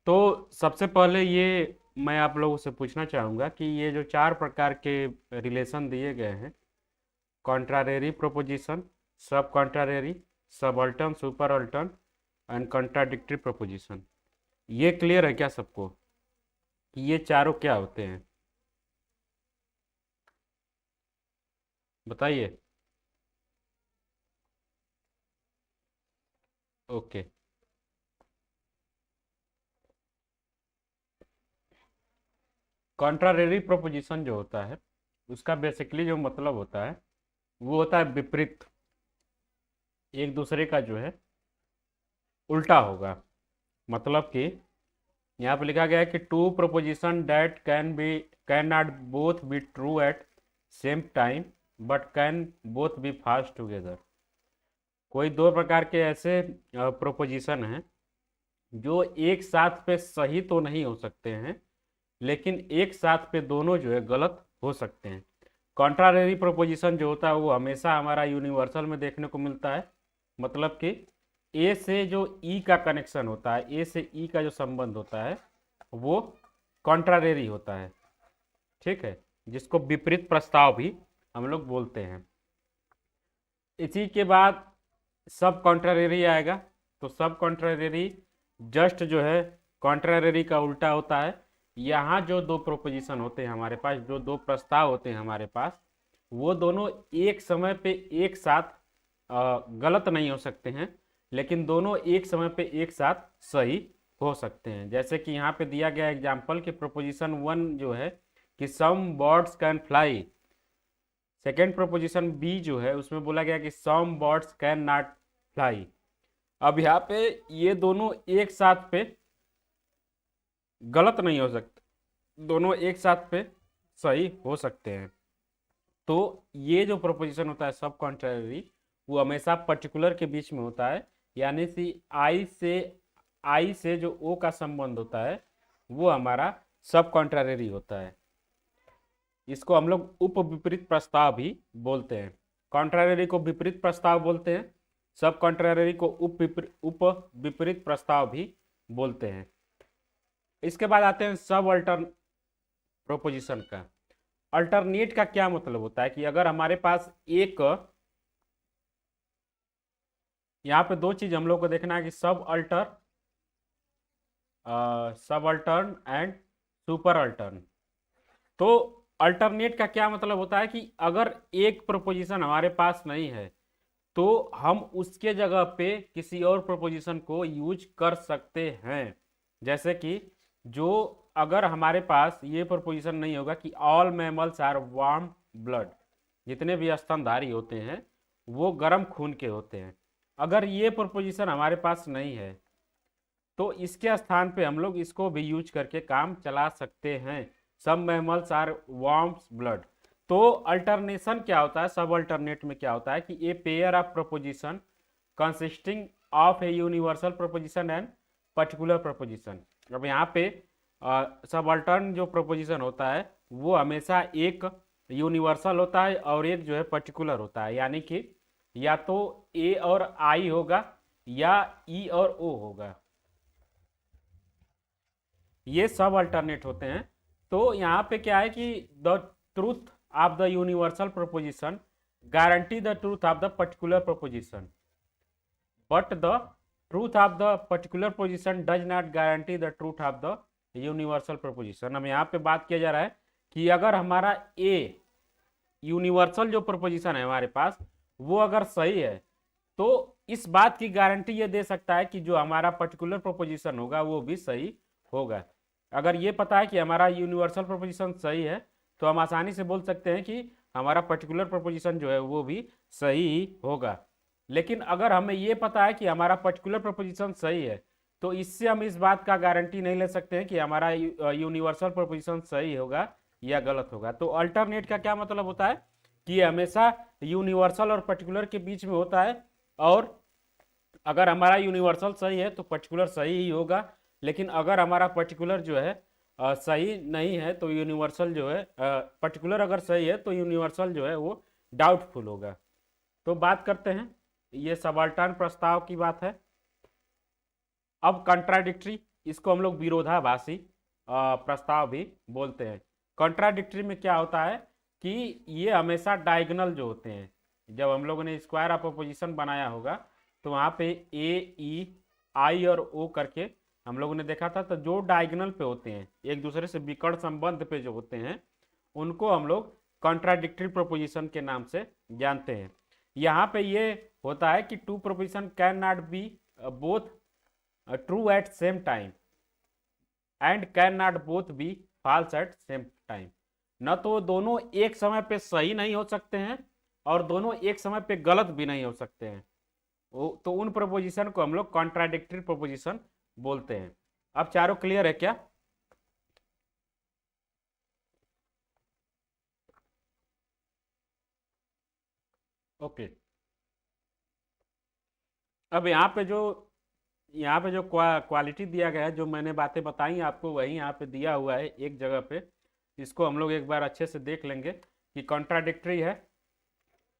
तो सबसे पहले ये मैं आप लोगों से पूछना चाहूँगा कि ये जो चार प्रकार के रिलेशन दिए गए हैं, कॉन्ट्रारेरी प्रोपोजिशन, सब कॉन्ट्रारेरी, सबअल्टर्न, सुपर अल्टर्न एंड कॉन्ट्राडिक्टरी प्रोपोजिशन, ये क्लियर है क्या सबको कि ये चारों क्या होते हैं? बताइए। ओके। कॉन्ट्रारेरी प्रोपोजिशन जो होता है उसका बेसिकली जो मतलब होता है वो होता है विपरीत, एक दूसरे का जो है उल्टा होगा। मतलब कि यहाँ पे लिखा गया है कि two proposition that can not both be true at same time but can both be फास्ट टुगेदर। कोई दो प्रकार के ऐसे प्रोपोजिशन हैं जो एक साथ पे सही तो नहीं हो सकते हैं, लेकिन एक साथ पे दोनों जो है गलत हो सकते हैं। कॉन्ट्रारेरी प्रोपोजिशन जो होता है वो हमेशा हमारा यूनिवर्सल में देखने को मिलता है। मतलब कि ए से जो ई का कनेक्शन होता है, ए से ई का जो संबंध होता है वो कॉन्ट्रारेरी होता है। ठीक है, जिसको विपरीत प्रस्ताव भी हम लोग बोलते हैं। इसी के बाद सब कॉन्ट्रारेरी आएगा। तो सब कॉन्ट्रारेरी जस्ट जो है कॉन्ट्रारेरी का उल्टा होता है। यहाँ जो दो प्रोपोजिशन होते हैं हमारे पास, जो दो प्रस्ताव होते हैं हमारे पास, वो दोनों एक समय पे एक साथ गलत नहीं हो सकते हैं, लेकिन दोनों एक समय पे एक साथ सही हो सकते हैं। जैसे कि यहाँ पे दिया गया एग्जाम्पल कि प्रोपोजिशन 1 जो है कि some birds can fly. Second proposition B जो है उसमें बोला गया कि some birds can not fly. अब यहाँ पे ये दोनों एक साथ पे गलत नहीं हो सकते, दोनों एक साथ पे सही हो सकते हैं। तो ये जो प्रोपोजिशन होता है सब कॉन्ट्ररी, वो हमेशा पर्टिकुलर के बीच में होता है। यानी कि आई से जो ओ का संबंध होता है वो हमारा सब कॉन्ट्ररी होता है। इसको हम लोग उप विपरीत प्रस्ताव भी बोलते हैं। कॉन्ट्ररी को विपरीत प्रस्ताव बोलते हैं, सब कॉन्ट्ररी को उप विपरीत प्रस्ताव भी बोलते हैं। इसके बाद आते हैं सब अल्टर्न प्रोपोजिशन का। अल्टरनेट का क्या मतलब होता है कि अगर हमारे पास एक, यहाँ पे दो चीज हम लोग को देखना है कि सब अल्टर्न एंड सुपर अल्टर्न। तो अल्टरनेट का क्या मतलब होता है कि अगर एक प्रोपोजिशन हमारे पास नहीं है तो हम उसके जगह पे किसी और प्रोपोजिशन को यूज कर सकते हैं। जैसे कि जो अगर हमारे पास ये प्रोपोजिशन नहीं होगा कि all mammals are warm blood, जितने भी स्तनधारी होते हैं वो गर्म खून के होते हैं, अगर ये प्रोपोजिशन हमारे पास नहीं है तो इसके स्थान पे हम लोग इसको भी यूज करके काम चला सकते हैं। सब मैमल्स आर वार्म्स ब्लड। तो अल्टरनेशन क्या होता है, सब अल्टरनेट में क्या होता है कि a pair of proposition consisting of a universal proposition and particular proposition. अब यहाँ पे सब अल्टर्न जो प्रोपोजिशन होता है वो हमेशा एक यूनिवर्सल होता है और एक जो है पर्टिकुलर होता है। यानी कि या तो ए और आई होगा या ई और ओ होगा, ये सब अल्टरनेट होते हैं। तो यहाँ पे क्या है कि the truth of the universal proposition guarantee the truth of the particular proposition, but the truth of the particular proposition does not guarantee the truth of the universal proposition. हम यहाँ पे बात किया जा रहा है कि अगर हमारा ए यूनिवर्सल जो प्रोपोजिशन है हमारे पास वो अगर सही है तो इस बात की गारंटी ये दे सकता है कि जो हमारा पर्टिकुलर प्रोपोजिशन होगा वो भी सही होगा। अगर ये पता है कि हमारा यूनिवर्सल प्रोपोजिशन सही है तो हम आसानी से बोल सकते हैं कि हमारा पर्टिकुलर प्रोपोजिशन जो है वो भी सही होगा। लेकिन अगर हमें ये पता है कि हमारा पर्टिकुलर प्रोपोजिशन सही है तो इससे हम इस बात का गारंटी नहीं ले सकते हैं कि हमारा यूनिवर्सल प्रोपोजिशन सही होगा या गलत होगा। तो अल्टरनेट का क्या मतलब होता है कि ये हमेशा यूनिवर्सल और पर्टिकुलर के बीच में होता है, और अगर हमारा यूनिवर्सल सही है तो पर्टिकुलर सही ही होगा, लेकिन अगर हमारा पर्टिकुलर जो है सही नहीं है तो यूनिवर्सल जो है, पर्टिकुलर अगर सही है तो यूनिवर्सल जो है वो डाउटफुल होगा। तो बात करते हैं, ये सबाल्टर्न प्रस्ताव की बात है। अब कंट्राडिक्टरी इसको हम लोग विरोधाभासी प्रस्ताव भी बोलते हैं। कॉन्ट्राडिक्टरी में क्या होता है कि ये हमेशा डायगोनल जो होते हैं, जब हम लोगों ने स्क्वायर ऑफ अपोजिशन बनाया होगा तो वहाँ पे ए ई आई और ओ करके हम लोगों ने देखा था, तो जो डायगोनल पे होते हैं, एक दूसरे से विकर्ण संबंध पे जो होते हैं, उनको हम लोग कॉन्ट्राडिक्टरी प्रोपोजिशन के नाम से जानते हैं। यहाँ पे ये होता है कि two proposition can not both be true at same time and can not both be false at same time. न तो दोनों एक समय पे सही नहीं हो सकते हैं और दोनों एक समय पे गलत भी नहीं हो सकते हैं। तो उन प्रोपोजिशन को हम लोग कॉन्ट्राडिक्टरी प्रोपोजिशन बोलते हैं। अब चारों क्लियर है क्या? ओके। अब यहाँ पे जो क्वालिटी दिया गया है, जो मैंने बातें बताई आपको, वही यहाँ पे दिया हुआ है एक जगह पे। इसको हम लोग एक बार अच्छे से देख लेंगे कि कॉन्ट्राडिक्टरी है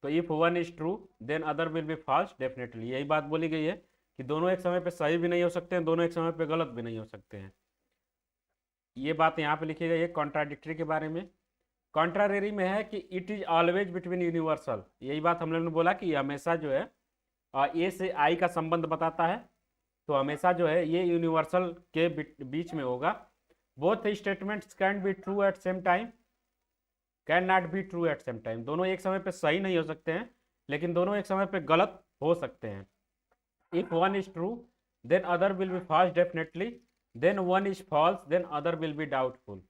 तो if one is true then other will be false, definitely यही बात बोली गई है कि दोनों एक समय पे सही भी नहीं हो सकते हैं, दोनों एक समय पे गलत भी नहीं हो सकते हैं। ये बात यहाँ पे लिखी गई है कॉन्ट्राडिक्टरी के बारे में। कॉन्ट्रारी में है कि it is always between universal, यही बात हम लोगों ने बोला कि हमेशा जो है ए से आई का संबंध बताता है, तो हमेशा जो है ये यूनिवर्सल के बीच में होगा। Both statements can be true at same time, can not B true at same time, दोनों एक समय पे सही नहीं हो सकते हैं लेकिन दोनों एक समय पे गलत हो सकते हैं। If one is true then other will be false definitely, then one is false then other will be doubtful.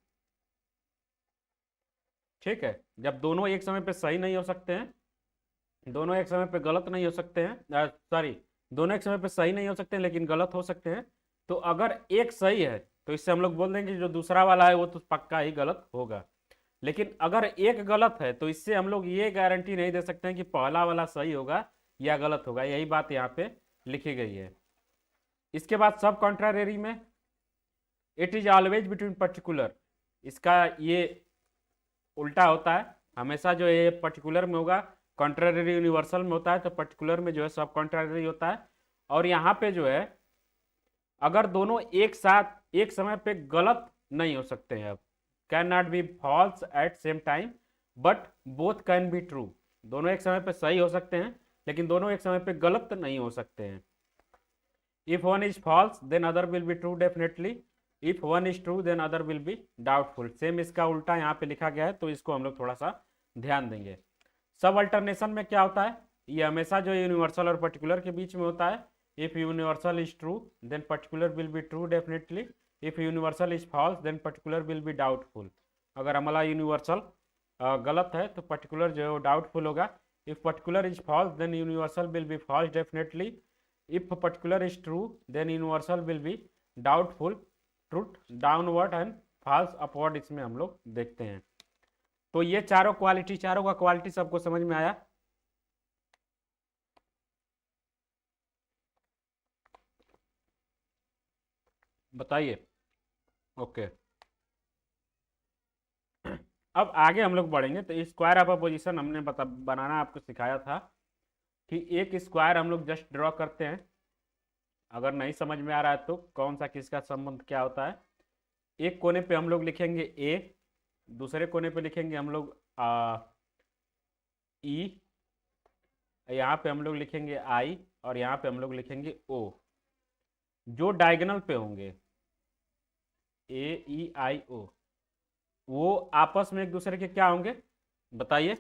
ठीक है, जब दोनों एक समय पे सही नहीं हो सकते हैं, दोनों एक समय पे गलत नहीं हो सकते हैं, सॉरी, दोनों एक समय पे सही नहीं हो सकते हैं लेकिन गलत हो सकते हैं, तो अगर एक सही है तो इससे हम लोग बोल देंगे जो दूसरा वाला है वो तो पक्का ही गलत होगा। लेकिन अगर एक गलत है तो इससे हम लोग ये गारंटी नहीं दे सकते हैं कि पहला वाला सही होगा या गलत होगा, यही बात यहाँ पे लिखी गई है। इसके बाद सब कॉन्ट्रारी में it is always between particular, इसका ये उल्टा होता है, हमेशा जो है पर्टिकुलर में होगा, कॉन्ट्रारी यूनिवर्सल में होता है तो पर्टिकुलर में जो है सब कॉन्ट्रारी होता है। और यहाँ पे जो है अगर दोनों एक साथ एक समय पे गलत नहीं हो सकते हैं, अब can not be false at same time but both can be true, दोनों एक समय पे सही हो सकते हैं लेकिन दोनों एक समय पे गलत नहीं हो सकते हैं। If one is false then other will be true definitely, if one is true then other will be doubtful, same इसका उल्टा यहाँ पे लिखा गया है तो इसको हम लोग थोड़ा सा ध्यान देंगे। सब अल्टरनेशन में क्या होता है, ये हमेशा जो यूनिवर्सल और पर्टिकुलर के बीच में होता है। If universal is true then particular will be true definitely, if universal is false then particular will be doubtful, अगर हमारा यूनिवर्सल गलत है तो पर्टिकुलर जो है वो डाउटफुल होगा। If particular is false then universal will be false definitely, if particular is true then universal will be doubtful, truth downward and false upward, इसमें हम लोग देखते हैं। तो ये चारों का क्वालिटी सबको समझ में आया? बताइए। ओके, अब आगे हम लोग बढ़ेंगे। तो स्क्वायर ऑफ अपोजिशन हमने बनाना आपको सिखाया था कि एक स्क्वायर हम लोग जस्ट ड्रॉ करते हैं, अगर नहीं समझ में आ रहा है तो कौन सा किसका संबंध क्या होता है। एक कोने पे हम लोग लिखेंगे ए, दूसरे कोने पे लिखेंगे हम लोग ई, यहाँ पे हम लोग लिखेंगे आई और यहाँ पे हम लोग लिखेंगे ओ। जो डायगोनल पे होंगे ए ई आई ओ, वो आपस में एक दूसरे के क्या होंगे बताइए?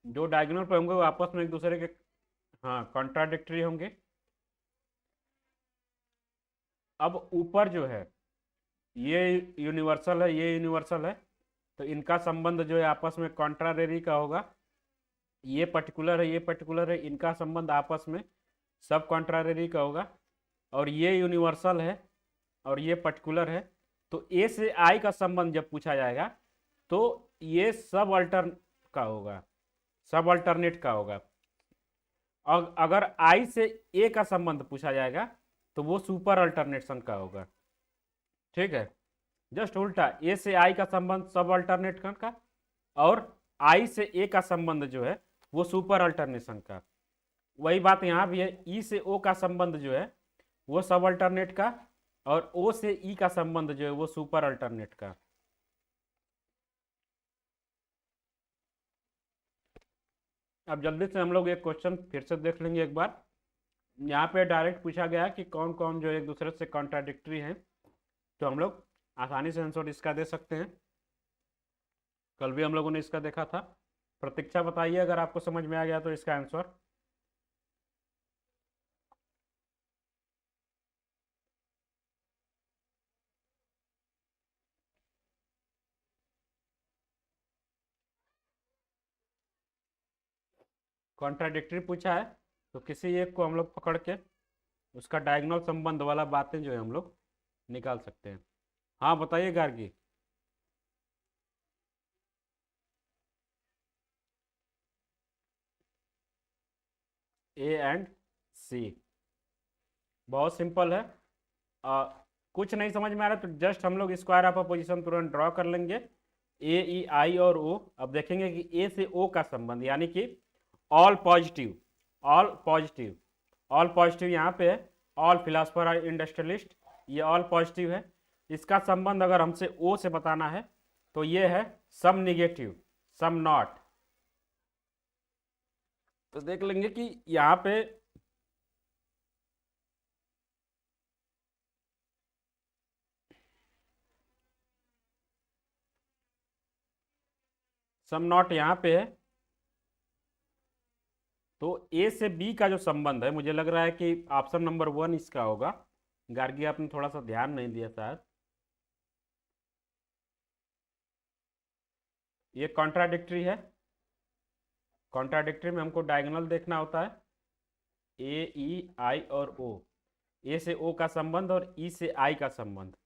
जो डायगोनल पे होंगे वो आपस में एक दूसरे के, हाँ, कॉन्ट्राडिक्टरी होंगे। अब ऊपर जो है ये यूनिवर्सल है, ये यूनिवर्सल है, तो इनका संबंध जो है आपस में कॉन्ट्रारी का होगा। ये पर्टिकुलर है, ये पर्टिकुलर है, इनका संबंध आपस में सब कॉन्ट्रारी का होगा। और ये यूनिवर्सल है और ये पर्टिकुलर है, तो ए से आई का संबंध जब पूछा जाएगा तो ये सब अल्टर का होगा, सब अल्टरनेट का होगा। और अगर आई से ए का संबंध पूछा जाएगा तो वो सुपर अल्टरनेशन का होगा। ठीक है, जस्ट उल्टा, ए से आई का संबंध सब अल्टरनेट का और आई से ए का संबंध जो है वो सुपर अल्टरनेशन का। वही बात यहाँ भी है, ई से ओ का संबंध जो है वो सब अल्टरनेट का, और ओ से ई का संबंध जो है वो सुपर अल्टरनेट का। अब जल्दी से हम लोग एक क्वेश्चन फिर से देख लेंगे एक बार। यहाँ पे डायरेक्ट पूछा गया है कि कौन कौन जो एक दूसरे से कॉन्ट्राडिक्टरी हैं, तो हम लोग आसानी से आंसर इसका दे सकते हैं। कल भी हम लोगों ने इसका देखा था। प्रतीक्षा बताइए अगर आपको समझ में आ गया तो इसका आंसर। कॉन्ट्राडिक्टरी पूछा है तो किसी एक को हम लोग पकड़ के उसका डायगोनल संबंध वाला बातें जो है हम लोग निकाल सकते हैं। हाँ बताइए गार्गी। ए एंड सी, बहुत सिंपल है। आ, कुछ नहीं समझ में आ रहा तो जस्ट हम लोग स्क्वायर ऑफ अपोजिशन तुरंत ड्रॉ कर लेंगे। ए ई आई और ओ, अब देखेंगे कि ए से ओ का संबंध यानी कि all positive, all positive, all positive यहाँ पे है, ऑल फिलासफर और इंडस्ट्रियलिस्ट, ये ऑल पॉजिटिव है। इसका संबंध अगर हमसे ओ से बताना है तो ये है सम निगेटिव, सम नॉट। तो देख लेंगे कि यहाँ पे सम नॉट यहाँ पे है, तो ए से बी का जो संबंध है मुझे लग रहा है कि ऑप्शन नंबर 1 इसका होगा। गार्गी आपने थोड़ा सा ध्यान नहीं दिया शायद। ये कॉन्ट्राडिक्टरी है। कॉन्ट्राडिक्टरी में हमको डायगोनल देखना होता है, ए ई आई और ओ, ए से ओ का संबंध और ई से आई का संबंध।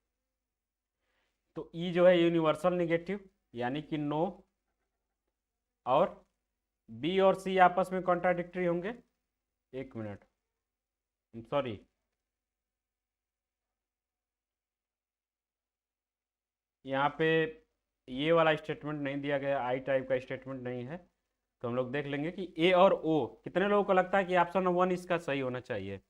तो ई जो है यूनिवर्सल निगेटिव यानी कि नो, और बी और सी आपस में कॉन्ट्राडिक्टरी होंगे। एक मिनट, सॉरी, यहाँ पे ये वाला स्टेटमेंट नहीं दिया गया, आई टाइप का स्टेटमेंट नहीं है। तो हम लोग देख लेंगे कि ए और ओ, कितने लोगों को लगता है कि ऑप्शन 1 इसका सही होना चाहिए।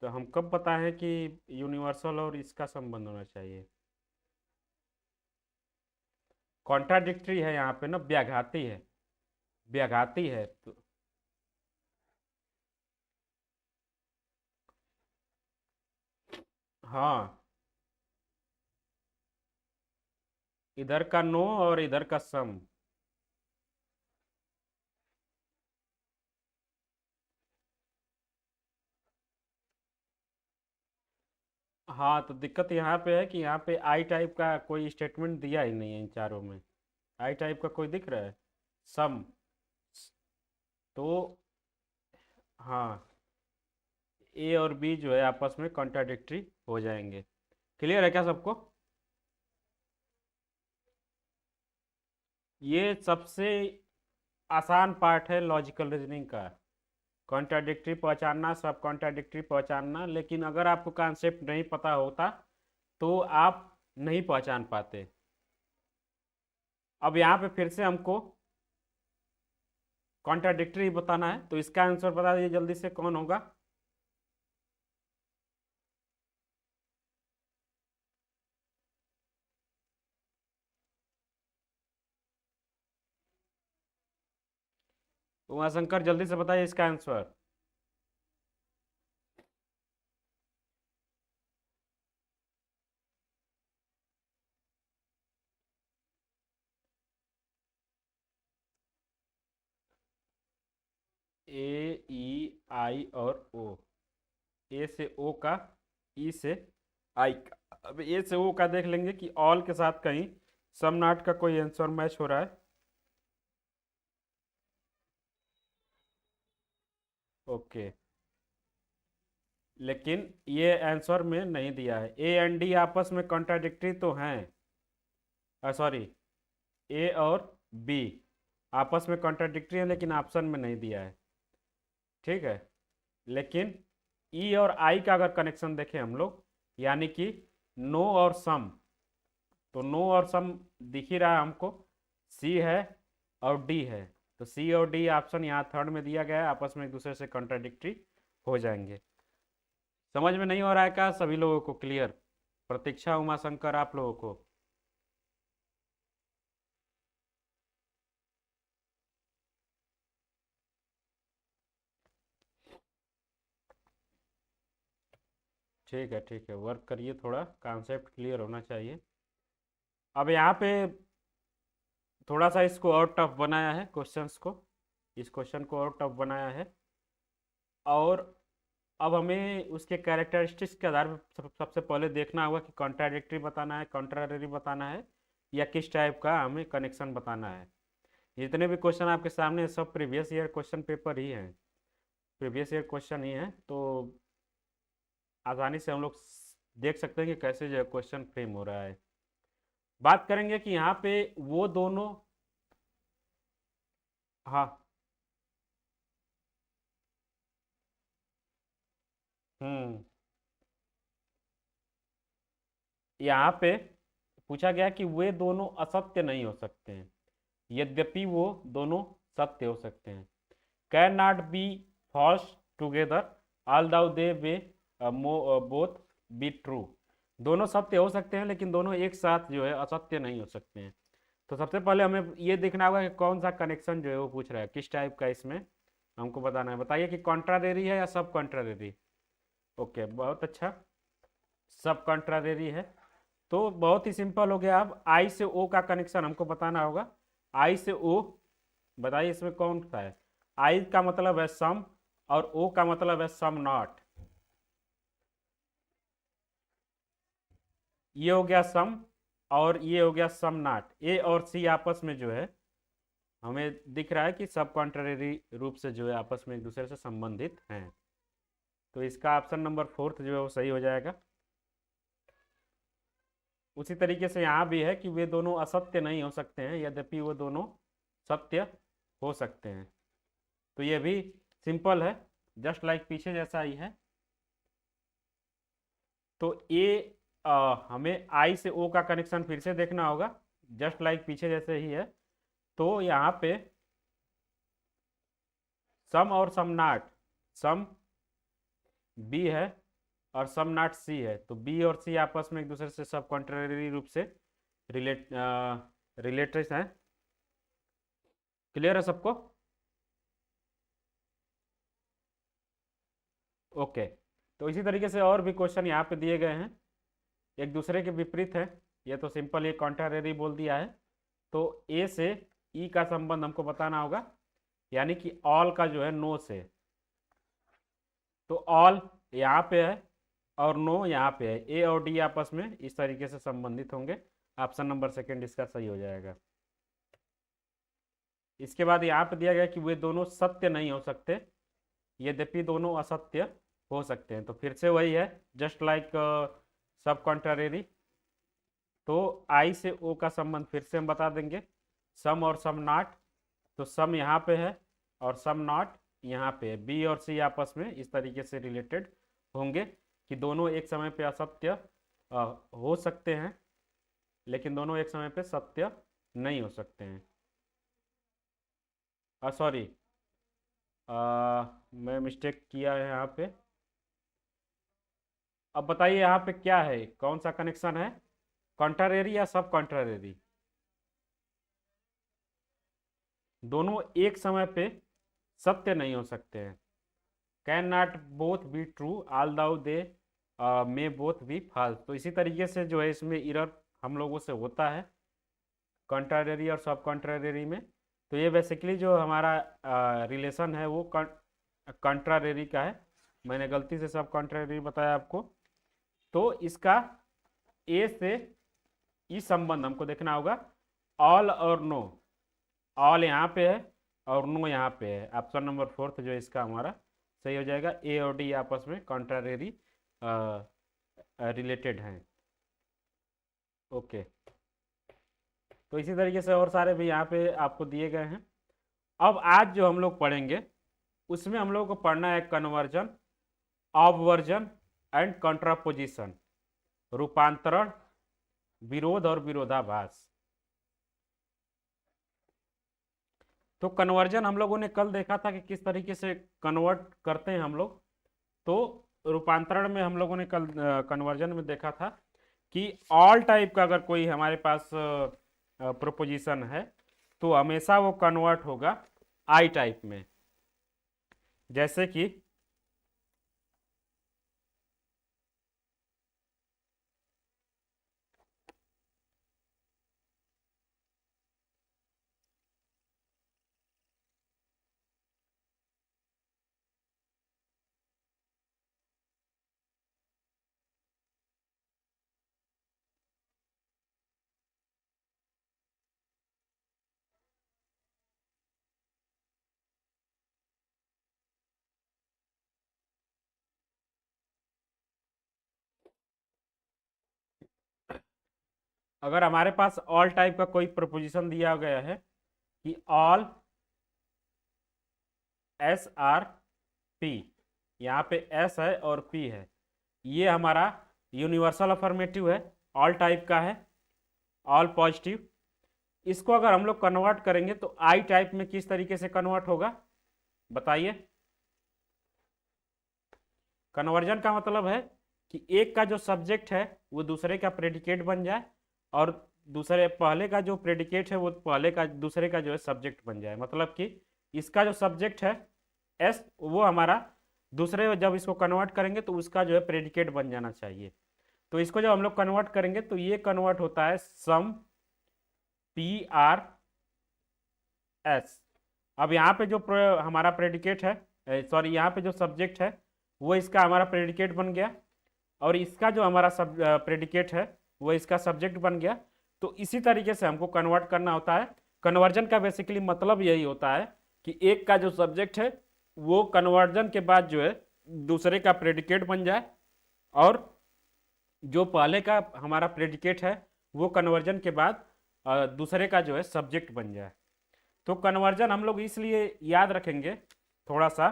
तो हम कब बताएं कि यूनिवर्सल और इसका संबंध होना चाहिए। कॉन्ट्राडिक्टरी है यहाँ पे ना, व्याघाती है, व्याघाती है तो हाँ, इधर का नो और इधर का सम। हाँ तो दिक्कत यहाँ पे है कि यहाँ पे आई टाइप का कोई स्टेटमेंट दिया ही नहीं है इन चारों में। आई टाइप का कोई दिख रहा है सम, तो हाँ, ए और बी जो है आपस में कॉन्ट्राडिक्टरी हो जाएंगे। क्लियर है क्या सबको? ये सबसे आसान पार्ट है लॉजिकल रीजनिंग का, कॉन्ट्राडिक्टरी पहचानना, सब कॉन्ट्राडिक्टरी पहचानना। लेकिन अगर आपको कॉन्सेप्ट नहीं पता होता तो आप नहीं पहचान पाते। अब यहाँ पे फिर से हमको कॉन्ट्राडिक्टरी बताना है, तो इसका आंसर बता दीजिए जल्दी से, कौन होगा? उमाशंकर जल्दी से बताइए इसका आंसर। ए ई आई और ओ, ए से ओ का, ई से आई का। अब ए से ओ का देख लेंगे कि ऑल के साथ कहीं सम नॉट का कोई आंसर मैच हो रहा है। ओके, लेकिन ये आंसर में नहीं दिया है। ए एंड डी आपस में कॉन्ट्राडिक्टरी तो हैं, सॉरी, ए और बी आपस में कॉन्ट्राडिक्टरी है, लेकिन ऑप्शन में नहीं दिया है। ठीक है, लेकिन ई और आई का अगर कनेक्शन देखें हम लोग, यानी कि नो और सम, तो नो और सम दिख ही रहा है हमको, सी है और डी है, तो सी और डी ऑप्शन यहाँ थर्ड में दिया गया है, आपस में एक दूसरे से कॉन्ट्राडिक्टरी हो जाएंगे। समझ में नहीं हो रहा है क्या सभी लोगों को? क्लियर? प्रतीक्षा, उमा शंकर, आप लोगों को? ठीक है, ठीक है, वर्क करिए, थोड़ा कॉन्सेप्ट क्लियर होना चाहिए। अब यहाँ पे थोड़ा सा इसको और टफ बनाया है क्वेश्चंस को, इस क्वेश्चन को और टफ बनाया है, और अब हमें उसके कैरेक्टरिस्टिक्स के आधार पर सबसे पहले देखना होगा कि कॉन्ट्राडिक्टरी बताना है, कॉन्ट्रारी बताना है, या किस टाइप का हमें कनेक्शन बताना है। जितने भी क्वेश्चन आपके सामने हैं, सब प्रीवियस ईयर क्वेश्चन पेपर ही हैं, प्रीवियस ईयर क्वेश्चन ही हैं, तो आसानी से हम लोग देख सकते हैं कि कैसे जो क्वेश्चन फ्रेम हो रहा है। बात करेंगे कि यहाँ पे वो दोनों, हाँ, हम्म, यहाँ पे पूछा गया कि वे दोनों असत्य नहीं हो सकते हैं, यद्यपि वो दोनों सत्य हो सकते हैं। Can not be false together although they may both be true. दोनों सत्य हो सकते हैं, लेकिन दोनों एक साथ जो है असत्य नहीं हो सकते हैं। तो सबसे पहले हमें ये देखना होगा कि कौन सा कनेक्शन जो है वो पूछ रहा है, किस टाइप का इसमें हमको बताना है। बताइए कि कॉन्ट्रारेरी है या सब कॉन्ट्रारेरी? ओके, बहुत अच्छा, सब कॉन्ट्रारेरी है। तो बहुत ही सिंपल हो गया। अब आई से ओ का कनेक्शन हमको बताना होगा। आई से ओ, बताइए इसमें कौन सा है? आई का मतलब है सम, और ओ का मतलब है सम नॉट। ये हो गया सम, और ये हो गया सम नॉट। ए और सी आपस में जो है हमें दिख रहा है कि सब कॉन्ट्ररी रूप से जो है आपस में एक दूसरे से संबंधित हैं। तो इसका ऑप्शन नंबर फोर्थ जो है वो सही हो जाएगा। उसी तरीके से यहाँ भी है कि वे दोनों असत्य नहीं हो सकते हैं, यद्यपि वो दोनों सत्य हो सकते हैं। तो ये भी सिंपल है, जस्ट लाइक पीछे जैसा ही है। तो ये हमें आई से ओ का कनेक्शन फिर से देखना होगा, जस्ट लाइक पीछे जैसे ही है। तो यहाँ पे सम और सम नॉट, सम बी है और सम नॉट सी है, तो बी और सी आपस में एक दूसरे से सब कॉन्ट्ररी रूप से रिलेटेड हैं। क्लियर है सबको? ओके, तो इसी तरीके से और भी क्वेश्चन यहाँ पे दिए गए हैं, एक दूसरे के विपरीत है। ये तो सिंपल ये कॉन्ट्रारी बोल दिया है। तो ए से ई का संबंध हमको बताना होगा, यानी कि ऑल का जो है नो से। तो ऑल यहाँ पे है और नो यहाँ पे है, ए और डी आपस में इस तरीके से संबंधित होंगे। ऑप्शन नंबर सेकंड इसका सही हो जाएगा। इसके बाद यहाँ पे दिया गया कि वे दोनों सत्य नहीं हो सकते, यद्यपि दोनों असत्य हो सकते हैं। तो फिर से वही है, जस्ट लाइक सब कॉन्ट्रारी। तो आई से ओ का संबंध फिर से हम बता देंगे, सम और सम नॉट। तो सम यहाँ पे है और सम नॉट यहाँ पे है। बी और सी आपस में इस तरीके से रिलेटेड होंगे कि दोनों एक समय पे असत्य हो सकते हैं, लेकिन दोनों एक समय पे सत्य नहीं हो सकते हैं। सॉरी, मैं मिस्टेक किया है यहाँ पे। अब बताइए यहाँ पे क्या है, कौन सा कनेक्शन है, कॉन्ट्रारेरी या सब कॉन्ट्रारेरी? दोनों एक समय पे सत्य नहीं हो सकते हैं। Can not both be true although they may both be false. तो इसी तरीके से जो है इसमें इरर हम लोगों से होता है कॉन्ट्रारी और सब कॉन्ट्रारी में। तो ये बेसिकली जो हमारा रिलेशन है वो कॉन्ट्रारी का है। मैंने गलती से सब कॉन्ट्रारी बताया आपको। तो इसका ए से ई संबंध हमको देखना होगा, ऑल और नो। ऑल यहाँ पे है और नो यहाँ पे है। ऑप्शन नंबर फोर्थ जो इसका हमारा सही हो जाएगा। ए और डी आपस में कॉन्ट्रारी रिलेटेड हैं। ओके, तो इसी तरीके से और सारे भी यहाँ पे आपको दिए गए हैं। अब आज जो हम लोग पढ़ेंगे उसमें हम लोग को पढ़ना है कन्वर्जन, ऑबवर्जन एंड कंट्रापोजिशन, रूपांतरण, विरोध और विरोधाभास। तो कन्वर्जन हम लोगों ने कल देखा था कि किस तरीके से कन्वर्ट करते हैं हम लोग। तो रूपांतरण में हम लोगों ने कल कन्वर्जन में देखा था कि ऑल टाइप का अगर कोई हमारे पास प्रोपोजिशन है तो हमेशा वो कन्वर्ट होगा आई टाइप में। जैसे कि अगर हमारे पास ऑल टाइप का कोई प्रपोजिशन दिया गया है कि ऑल एस आर पी, यहाँ पे एस है और पी है, ये हमारा यूनिवर्सल अफर्मेटिव है, ऑल टाइप का है, ऑल पॉजिटिव। इसको अगर हम लोग कन्वर्ट करेंगे तो आई टाइप में किस तरीके से कन्वर्ट होगा बताइए। कन्वर्जन का मतलब है कि एक का जो सब्जेक्ट है वो दूसरे का प्रेडिकेट बन जाए, और दूसरे पहले का जो प्रेडिकेट है वो पहले का दूसरे का जो है सब्जेक्ट बन जाए। मतलब कि इसका जो सब्जेक्ट है एस, वो हमारा दूसरे जब इसको कन्वर्ट करेंगे तो उसका जो है प्रेडिकेट बन जाना चाहिए। तो इसको जब हम लोग कन्वर्ट करेंगे तो ये कन्वर्ट होता है सम पी आर एस। अब यहाँ पे जो हमारा प्रेडिकेट है, सॉरी यहाँ पे जो सब्जेक्ट है वो इसका हमारा प्रेडिकेट बन गया, और इसका जो हमारा सब प्रेडिकेट है वो इसका सब्जेक्ट बन गया। तो इसी तरीके से हमको कन्वर्ट करना होता है। कन्वर्जन का बेसिकली मतलब यही होता है कि एक का जो सब्जेक्ट है वो कन्वर्जन के बाद जो है दूसरे का प्रेडिकेट बन जाए, और जो पहले का हमारा प्रेडिकेट है वो कन्वर्जन के बाद दूसरे का जो है सब्जेक्ट बन जाए। तो कन्वर्जन हम लोग इसलिए याद रखेंगे थोड़ा सा,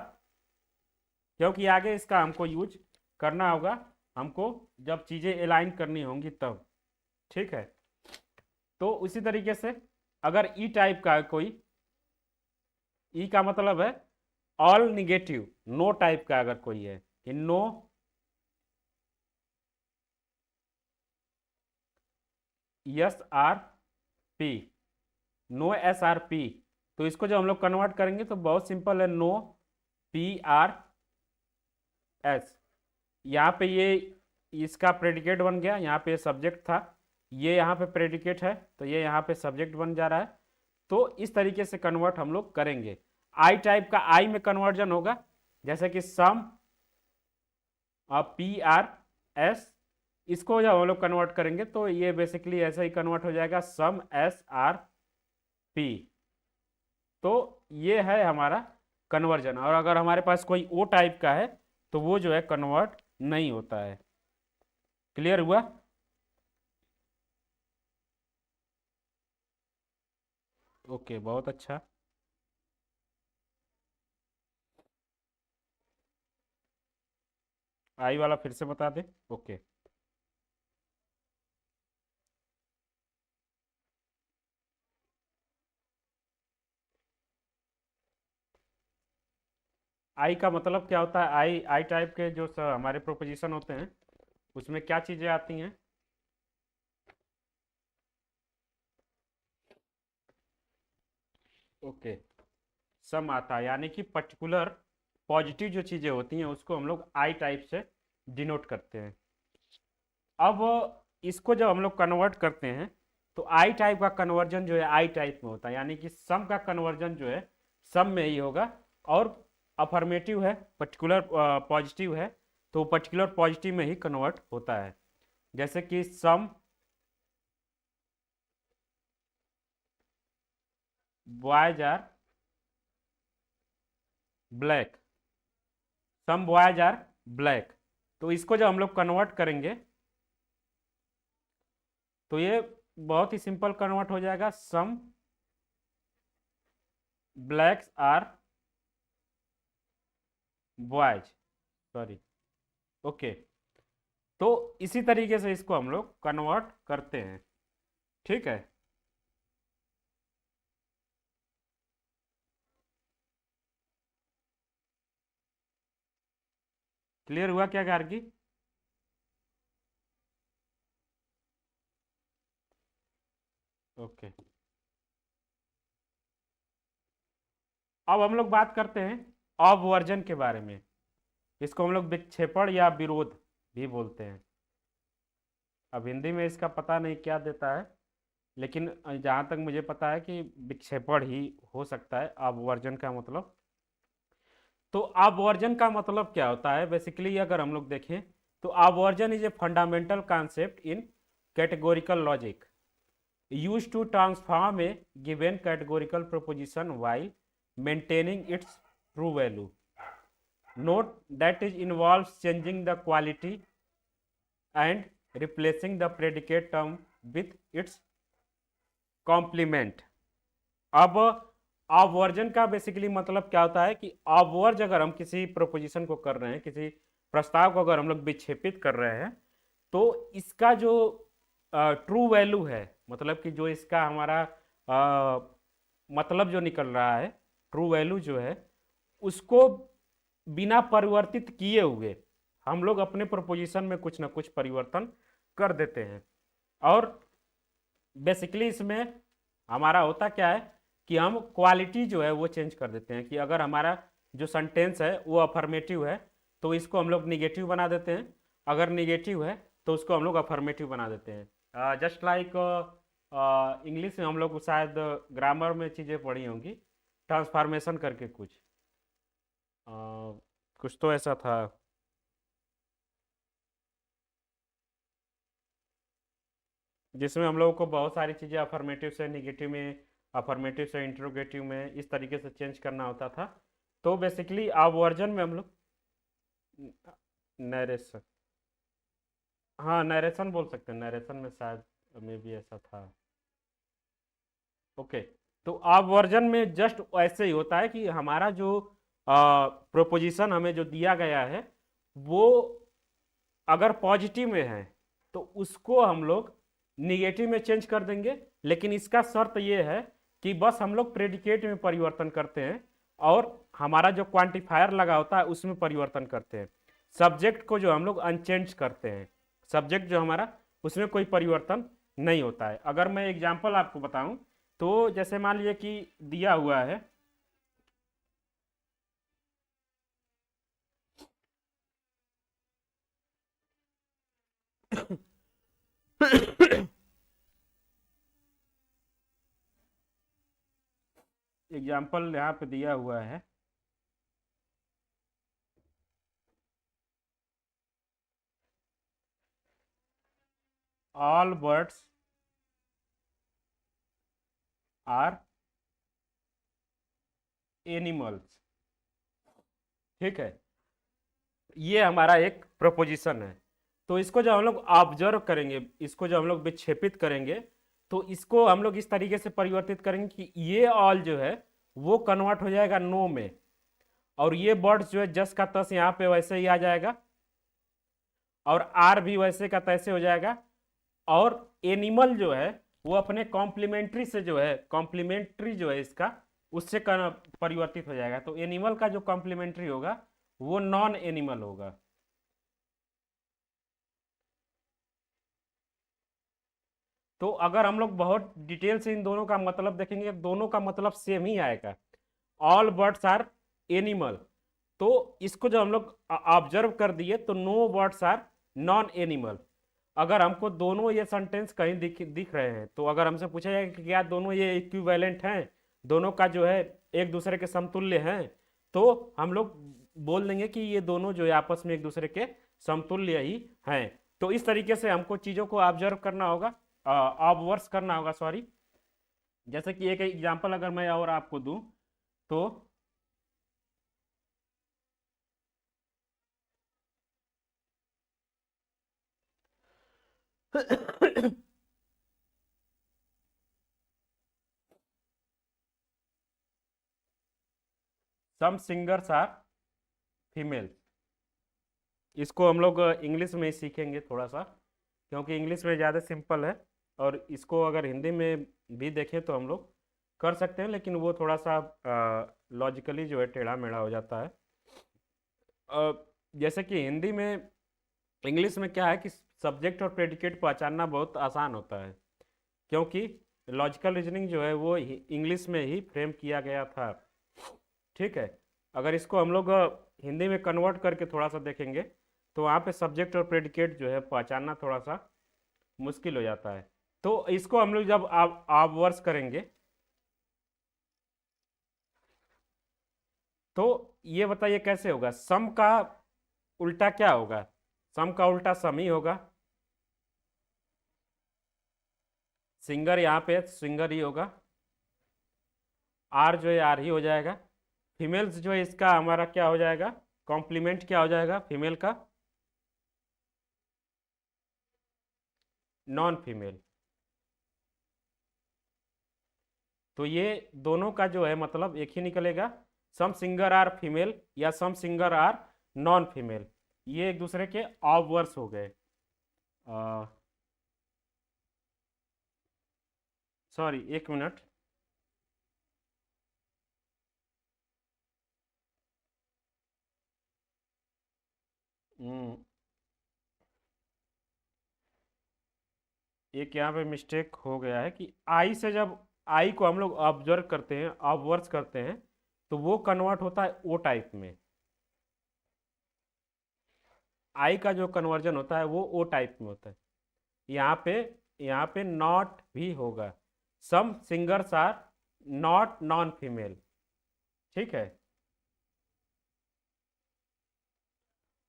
क्योंकि आगे इसका हमको यूज करना होगा, हमको जब चीज़ें अलाइन करनी होंगी तब। ठीक है, तो उसी तरीके से अगर ई टाइप का कोई, ई का मतलब है ऑल निगेटिव, नो टाइप का अगर कोई है कि no S are P, no S are P, तो इसको जब हम लोग कन्वर्ट करेंगे तो बहुत सिंपल है, नो पी आर एस। यहाँ पे ये इसका प्रेडिकेट बन गया, यहाँ पे सब्जेक्ट था, ये यहाँ पे प्रेडिकेट है तो ये यहाँ पे सब्जेक्ट बन जा रहा है। तो इस तरीके से कन्वर्ट हम लोग करेंगे। आई टाइप का आई में कन्वर्जन होगा, जैसे कि सम पी आर एस, इसको जब हम लोग कन्वर्ट करेंगे तो ये बेसिकली ऐसा ही कन्वर्ट हो जाएगा सम एस आर पी। तो ये है हमारा कन्वर्जन। और अगर हमारे पास कोई ओ टाइप का है तो वो जो है कन्वर्ट नहीं होता है। क्लियर हुआ? ओके, बहुत अच्छा। आई वाला फिर से बता दे। ओके, आई का मतलब क्या होता है? आई आई टाइप के जो हमारे प्रोपोजिशन होते हैं उसमें क्या चीज़ें आती हैं? ओके, सम आता है, यानी कि पर्टिकुलर पॉजिटिव जो चीज़ें होती हैं उसको हम लोग आई टाइप से डिनोट करते हैं। अब इसको जब हम लोग कन्वर्ट करते हैं तो आई टाइप का कन्वर्जन जो है आई टाइप में होता है, यानी कि सम का कन्वर्जन जो है सम में ही होगा। और अफर्मेटिव है, पर्टिकुलर पॉजिटिव है, तो पर्टिकुलर पॉजिटिव में ही कन्वर्ट होता है। जैसे कि some boys are black, some boys are black, तो इसको जब हम लोग कन्वर्ट करेंगे तो ये बहुत ही सिंपल कन्वर्ट हो जाएगा, some blacks are boys, sorry, okay. तो इसी तरीके से इसको हम लोग कन्वर्ट करते हैं, ठीक है। क्लियर हुआ क्या गार्गी? ओके, अब हम लोग बात करते हैं अवर्जन के बारे में। इसको हम लोग विक्षेपण या विरोध भी बोलते हैं। अब हिंदी में इसका पता नहीं क्या देता है, लेकिन जहाँ तक मुझे पता है कि विक्षेपण ही हो सकता है अपवर्जन का मतलब। तो अपवर्जन का मतलब क्या होता है बेसिकली, अगर हम लोग देखें तो अपवर्जन is a fundamental concept in categorical logic used to transform a given categorical proposition while maintaining its true value. Note that it involves changing the quality and replacing the predicate term with its complement. अब अपवर्जन का basically मतलब क्या होता है कि अपवर्ज अगर हम किसी प्रोपोजिशन को कर रहे हैं, किसी प्रस्ताव को अगर हम लोग विक्षेपित कर रहे हैं, तो इसका जो ट्रू वैल्यू है, मतलब कि जो इसका हमारा मतलब जो निकल रहा है, ट्रू वैल्यू जो है, उसको बिना परिवर्तित किए हुए हम लोग अपने प्रोपोजिशन में कुछ ना कुछ परिवर्तन कर देते हैं। और बेसिकली इसमें हमारा होता क्या है कि हम क्वालिटी जो है वो चेंज कर देते हैं, कि अगर हमारा जो सेंटेंस है वो अफर्मेटिव है तो इसको हम लोग निगेटिव बना देते हैं, अगर निगेटिव है तो उसको हम लोग अफर्मेटिव बना देते हैं। जस्ट लाइक इंग्लिश में हम लोग शायद ग्रामर में चीज़ें पढ़ी होंगी, ट्रांसफॉर्मेशन करके कुछ तो ऐसा था। जिसमें हम लोगों को बहुत सारी चीज़ें अफर्मेटिव से निगेटिव में, अफर्मेटिव से इंट्रोगेटिव में इस तरीके से चेंज करना होता था। तो बेसिकली अब वर्जन में हम लोग नरेशन, हाँ नरेशन बोल सकते हैं, नरेशन में शायद में भी ऐसा था। ओके, तो अब वर्जन में जस्ट ऐसे ही होता है कि हमारा जो प्रोपोजिशन हमें जो दिया गया है वो अगर पॉजिटिव में है तो उसको हम लोग निगेटिव में चेंज कर देंगे, लेकिन इसका शर्त ये है कि बस हम लोग प्रेडिकेट में परिवर्तन करते हैं और हमारा जो क्वांटिफायर लगा होता है उसमें परिवर्तन करते हैं। सब्जेक्ट को जो हम लोग अनचेंज करते हैं, सब्जेक्ट जो हमारा उसमें कोई परिवर्तन नहीं होता है। अगर मैं एग्जाम्पल आपको बताऊं तो जैसे मान लीजिए कि दिया हुआ है एग्जाम्पल यहाँ पे दिया हुआ है, ऑल बर्ड्स आर एनिमल्स, ठीक है। ये हमारा एक प्रोपोजिशन है। तो इसको जब हम लोग ऑब्जर्व करेंगे, इसको जब हम लोग विक्षेपित करेंगे तो इसको हम लोग इस तरीके से परिवर्तित करेंगे कि ये ऑल जो है वो कन्वर्ट हो जाएगा नो में, और ये बर्ड्स जो है जस का तस यहाँ पे वैसे ही आ जाएगा, और आर भी वैसे का तैसे हो जाएगा, और एनिमल जो है वो अपने कॉम्प्लीमेंट्री से जो है, कॉम्प्लीमेंट्री जो है इसका उससे परिवर्तित हो जाएगा। तो एनिमल का जो कॉम्प्लीमेंट्री होगा वो नॉन एनिमल होगा। तो अगर हम लोग बहुत डिटेल से इन दोनों का मतलब देखेंगे, दोनों का मतलब सेम ही आएगा, ऑल बर्ड्स आर एनिमल। तो इसको जब हम लोग ऑब्जर्व कर दिए तो no birds are non animal. अगर हमको दोनों ये सेंटेंस कहीं दिख रहे हैं तो अगर हमसे पूछा जाएगा कि क्या दोनों ये इक्विवेलेंट हैं, दोनों का जो है एक दूसरे के समतुल्य हैं, तो हम लोग बोल देंगे कि ये दोनों जो है आपस में एक दूसरे के समतुल्य ही हैं। तो इस तरीके से हमको चीज़ों को ऑब्जर्व करना होगा, ऑब्वर्स करना होगा, सॉरी। जैसे कि एक एग्जांपल अगर मैं और आपको दूं तो सम सिंगर्स आर फीमेल। इसको हम लोग इंग्लिश में ही सीखेंगे थोड़ा सा, क्योंकि इंग्लिश में ज़्यादा सिंपल है। और इसको अगर हिंदी में भी देखें तो हम लोग कर सकते हैं, लेकिन वो थोड़ा सा लॉजिकली जो है टेढ़ा मेढ़ा हो जाता है। अ, जैसे कि हिंदी में, इंग्लिश में क्या है कि सब्जेक्ट और प्रेडिकेट पहचानना बहुत आसान होता है, क्योंकि लॉजिकल रीजनिंग जो है वो इंग्लिश में ही फ्रेम किया गया था। ठीक है। अगर इसको हम लोग हिंदी में कन्वर्ट करके थोड़ा सा देखेंगे तो वहाँ पे सब्जेक्ट और प्रेडिकेट जो है पहचानना थोड़ा सा मुश्किल हो जाता है। तो इसको हम लोग जब आप वर्स करेंगे तो ये बताइए कैसे होगा। सम का उल्टा क्या होगा? सम का उल्टा सम ही होगा। सिंगर यहाँ पे सिंगर ही होगा। आर जो है आर ही हो जाएगा। फीमेल्स जो है इसका हमारा क्या हो जाएगा? कॉम्प्लीमेंट क्या हो जाएगा फीमेल का? Non female. तो ये दोनों का जो है मतलब एक ही निकलेगा। सम सिंगर आर फीमेल या सम सिंगर आर नॉन फीमेल, ये एक दूसरे के ऑब्वर्स हो गए। सॉरी, एक मिनट। हम्म, एक यहाँ पे मिस्टेक हो गया है कि आई से जब आई को हम लोग ऑब्जर्व करते हैं, ऑब्वर्स करते हैं, तो वो कन्वर्ट होता है ओ टाइप में। आई का जो कन्वर्जन होता है वो ओ टाइप में होता है। यहाँ पे नॉट भी होगा। Some singers are not non female. ठीक है।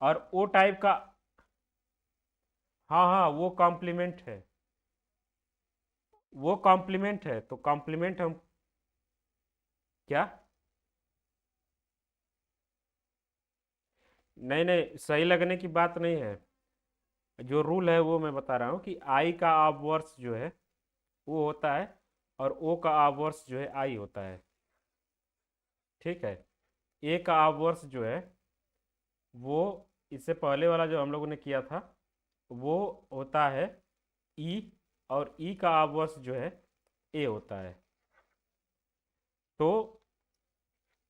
और ओ टाइप का, हाँ हाँ, वो कॉम्प्लीमेंट है। वो कॉम्प्लीमेंट है, तो कॉम्प्लीमेंट हम क्या? नहीं नहीं, सही लगने की बात नहीं है। जो रूल है वो मैं बता रहा हूँ कि आई का ऑब्वर्स जो है वो होता है, और ओ का ऑब्वर्स जो है आई होता है। ठीक है। ए का ऑब्वर्स जो है वो, इससे पहले वाला जो हम लोगों ने किया था, वो होता है ई, और ई का ऑब्वर्स जो है ए होता है। तो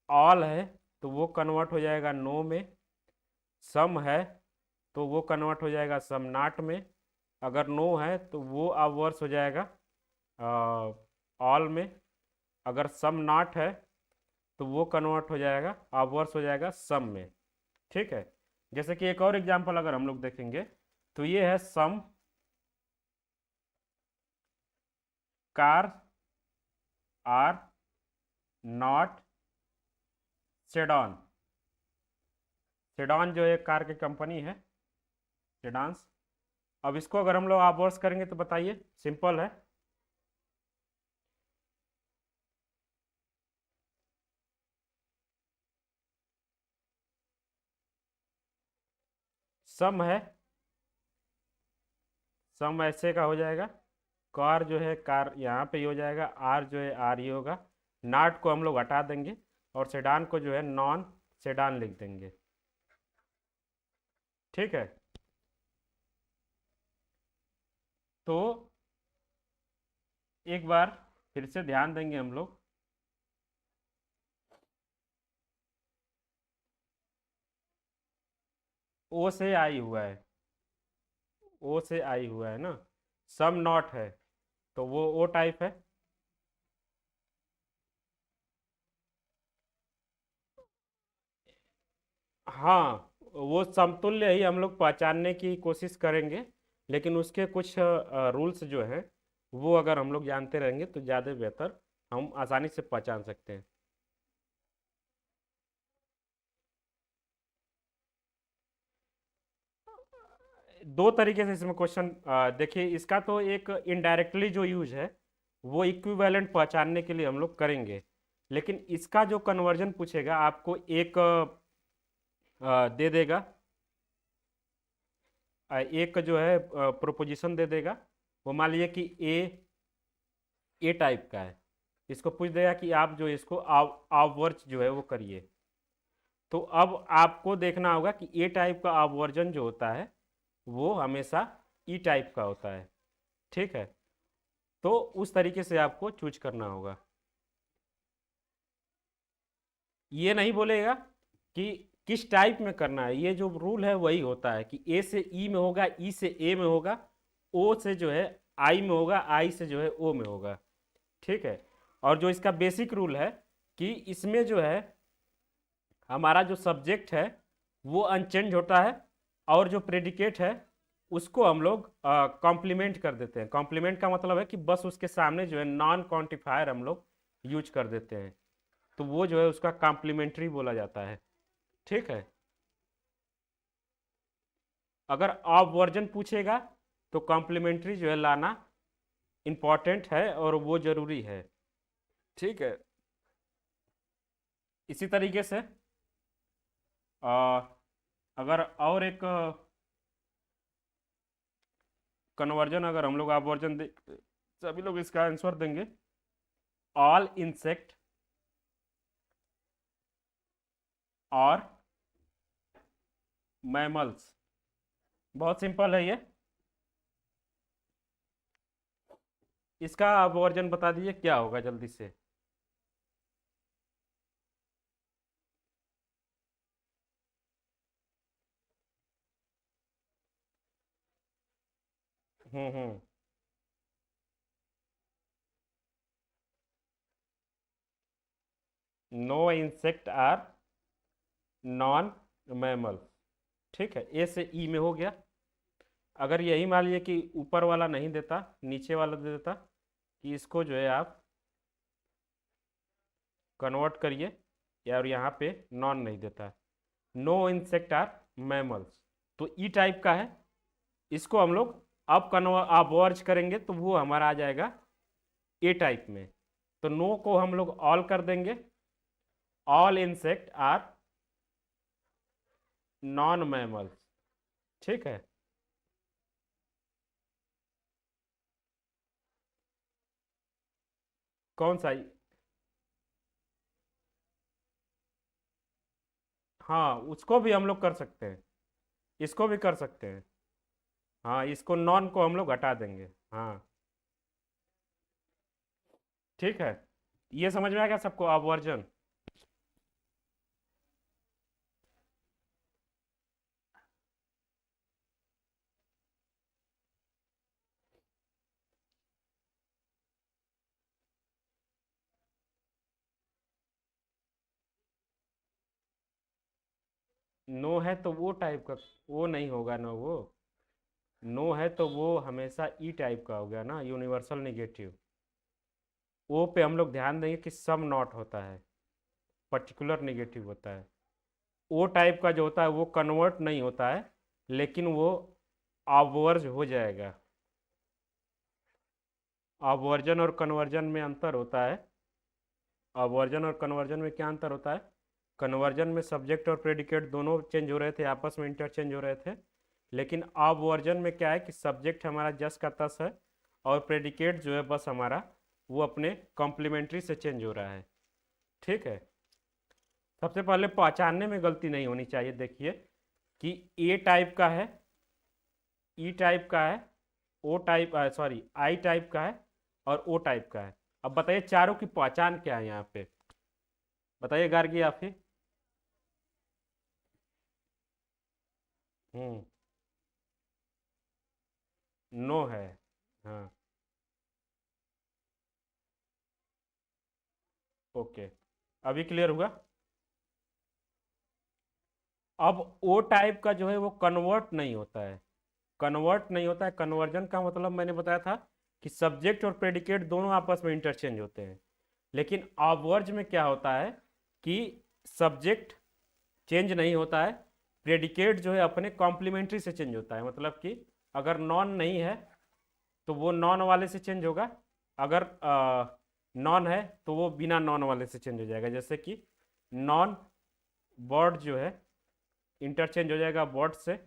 ऑल है तो वो कन्वर्ट हो जाएगा नो में। सम है तो वो कन्वर्ट हो जाएगा सम नॉट में। अगर नो है तो वो ऑब्वर्स हो जाएगा ऑल में। अगर सम नॉट है तो वो कन्वर्ट हो जाएगा, ऑब्वर्स हो जाएगा सम में। ठीक है। जैसे कि एक और एग्जांपल अगर हम लोग देखेंगे तो ये है some car are not sedan. Sedan जो एक कार की कंपनी है, सेडान्स। अब इसको अगर हम लोग ऑब्वर्स करेंगे तो बताइए, सिंपल है। सम है, सम ऐसे का हो जाएगा। कार जो है कार यहाँ पे ही हो जाएगा, आर जो है आर ही होगा। नॉट को हम लोग हटा देंगे और सेडान को जो है नॉन सेडान लिख देंगे। ठीक है। तो एक बार फिर से ध्यान देंगे हम लोग। ओ से आई हुआ है, ओ से आई हुआ है ना। सम नॉट है तो वो ओ टाइप है। हाँ, वो समतुल्य ही हम लोग पहचानने की कोशिश करेंगे, लेकिन उसके कुछ रूल्स जो हैं वो अगर हम लोग जानते रहेंगे तो ज़्यादा बेहतर, हम आसानी से पहचान सकते हैं। दो तरीके से इसमें क्वेश्चन देखिए, इसका तो एक इनडायरेक्टली जो यूज है वो इक्विवेलेंट पहचानने के लिए हम लोग करेंगे, लेकिन इसका जो कन्वर्जन पूछेगा आपको एक दे देगा, एक जो है प्रोपोजिशन दे देगा। वो मान लीजिए कि ए टाइप का है, इसको पूछ देगा कि आप जो इसको ऑब्वर्च जो है वो करिए। तो अब आपको देखना होगा कि ए टाइप का अपवर्जन जो होता है वो हमेशा ई टाइप का होता है। ठीक है, तो उस तरीके से आपको चूज करना होगा। ये नहीं बोलेगा कि किस टाइप में करना है, ये जो रूल है वही होता है कि ए से ई में होगा, ई से ए में होगा, ओ से जो है आई में होगा, आई से जो है ओ में होगा। ठीक है, और जो इसका बेसिक रूल है कि इसमें जो है हमारा जो सब्जेक्ट है वो अनचेंज होता है, और जो प्रेडिकेट है उसको हम लोग कॉम्प्लीमेंट कर देते हैं। कॉम्प्लीमेंट का मतलब है कि बस उसके सामने जो है नॉन क्वांटिफायर हम लोग यूज कर देते हैं, तो वो जो है उसका कॉम्प्लीमेंट्री बोला जाता है। ठीक है, अगर आप वर्जन पूछेगा तो कॉम्प्लीमेंट्री जो है लाना इम्पॉर्टेंट है और वो जरूरी है। ठीक है, इसी तरीके से आ, अगर और एक कन्वर्जन अगर हम लोग अपवर्जन दे, सभी लोग इसका आंसर देंगे, ऑल इंसेक्ट और मैमल्स। बहुत सिंपल है ये, इसका अपवर्जन बता दीजिए क्या होगा जल्दी से। Hmm. No insect are non mammal. ठीक है, ए से ई में हो गया। अगर यही मान लीजिए कि ऊपर वाला नहीं देता, नीचे वाला दे देता कि इसको जो है आप कन्वर्ट करिए, या और यहाँ पे नॉन नहीं देता, नो इंसेक्ट आर मैमल्स, तो ई टाइप का है। इसको हम लोग अब आप वर्ज करेंगे तो वो हमारा आ जाएगा ए टाइप में। तो नो को हम लोग ऑल कर देंगे, all insect are non mammals. ठीक है, कौन सा? हाँ, उसको भी हम लोग कर सकते हैं, इसको भी कर सकते हैं। हाँ, इसको नॉन को हम लोग हटा देंगे। हाँ, ठीक है, ये समझ में आ गया सबको अब वर्जन? नो है तो वो टाइप का, वो नहीं होगा ना वो। नो है तो वो हमेशा ई टाइप का हो गया ना, यूनिवर्सल नेगेटिव। ओ पे हम लोग ध्यान देंगे कि सम नॉट होता है, पर्टिकुलर नेगेटिव होता है। ओ टाइप का जो होता है वो कन्वर्ट नहीं होता है, लेकिन वो अपवर्ज हो जाएगा। अपवर्जन और कन्वर्जन में अंतर होता है। अपवर्जन और कन्वर्जन में क्या अंतर होता है? कन्वर्जन में सब्जेक्ट और प्रेडिकेट दोनों चेंज हो रहे थे, आपस में इंटरचेंज हो रहे थे। लेकिन अपवर्जन में क्या है कि सब्जेक्ट हमारा जस का तस है, और प्रेडिकेट जो है बस हमारा वो अपने कॉम्प्लीमेंट्री से चेंज हो रहा है। ठीक है, सबसे पहले पहचानने में गलती नहीं होनी चाहिए। देखिए कि ए टाइप का है, ई टाइप का है, ओ टाइप सॉरी आई टाइप का है, और ओ टाइप का है। अब बताइए चारों की पहचान क्या है यहाँ पे? बताइए गार्गी आप ही। हम्म, नो है। हाँ, ओके, अभी क्लियर हुआ? अब ओ टाइप का जो है वो कन्वर्ट नहीं होता है। कन्वर्ट नहीं होता है, कन्वर्जन का मतलब मैंने बताया था कि सब्जेक्ट और प्रेडिकेट दोनों आपस में इंटरचेंज होते हैं। लेकिन अपवर्ज में क्या होता है कि सब्जेक्ट चेंज नहीं होता है, प्रेडिकेट जो है अपने कॉम्प्लीमेंट्री से चेंज होता है। मतलब कि अगर नॉन नहीं है तो वो नॉन वाले से चेंज होगा, अगर नॉन है तो वो बिना नॉन वाले से चेंज हो जाएगा। जैसे कि नॉन बर्ड जो है इंटरचेंज हो जाएगा बर्ड से,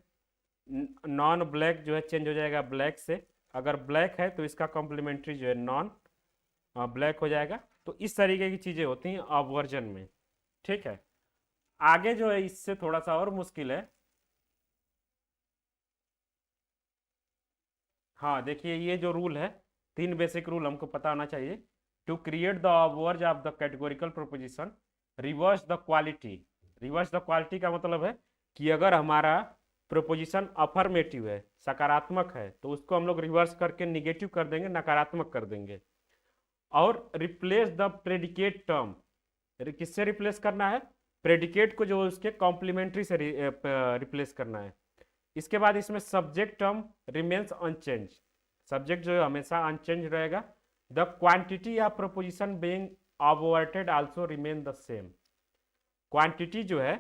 नॉन ब्लैक जो है चेंज हो जाएगा ब्लैक से, अगर ब्लैक है तो इसका कॉम्प्लीमेंट्री जो है नॉन ब्लैक हो जाएगा। तो इस तरीके की चीज़ें होती हैं अपवर्जन में। ठीक है, आगे जो है इससे थोड़ा सा और मुश्किल है। हाँ देखिए, ये जो रूल है, 3 बेसिक रूल हमको पता होना चाहिए। To create the verse of the categorical proposition, reverse the quality. Reverse the quality का मतलब है कि अगर हमारा प्रोपोजिशन अफर्मेटिव है, सकारात्मक है, तो उसको हम लोग रिवर्स करके निगेटिव कर देंगे, नकारात्मक कर देंगे। और रिप्लेस द प्रेडिकेट टर्म, किससे रिप्लेस करना है? प्रेडिकेट को जो उसके कॉम्प्लीमेंट्री से रिप्लेस करना है। इसके बाद इसमें subject term remains unchange, subject जो है हमेशा अनचेंज रहेगा। The quantity of proposition being aborted also remain the same, quantity जो है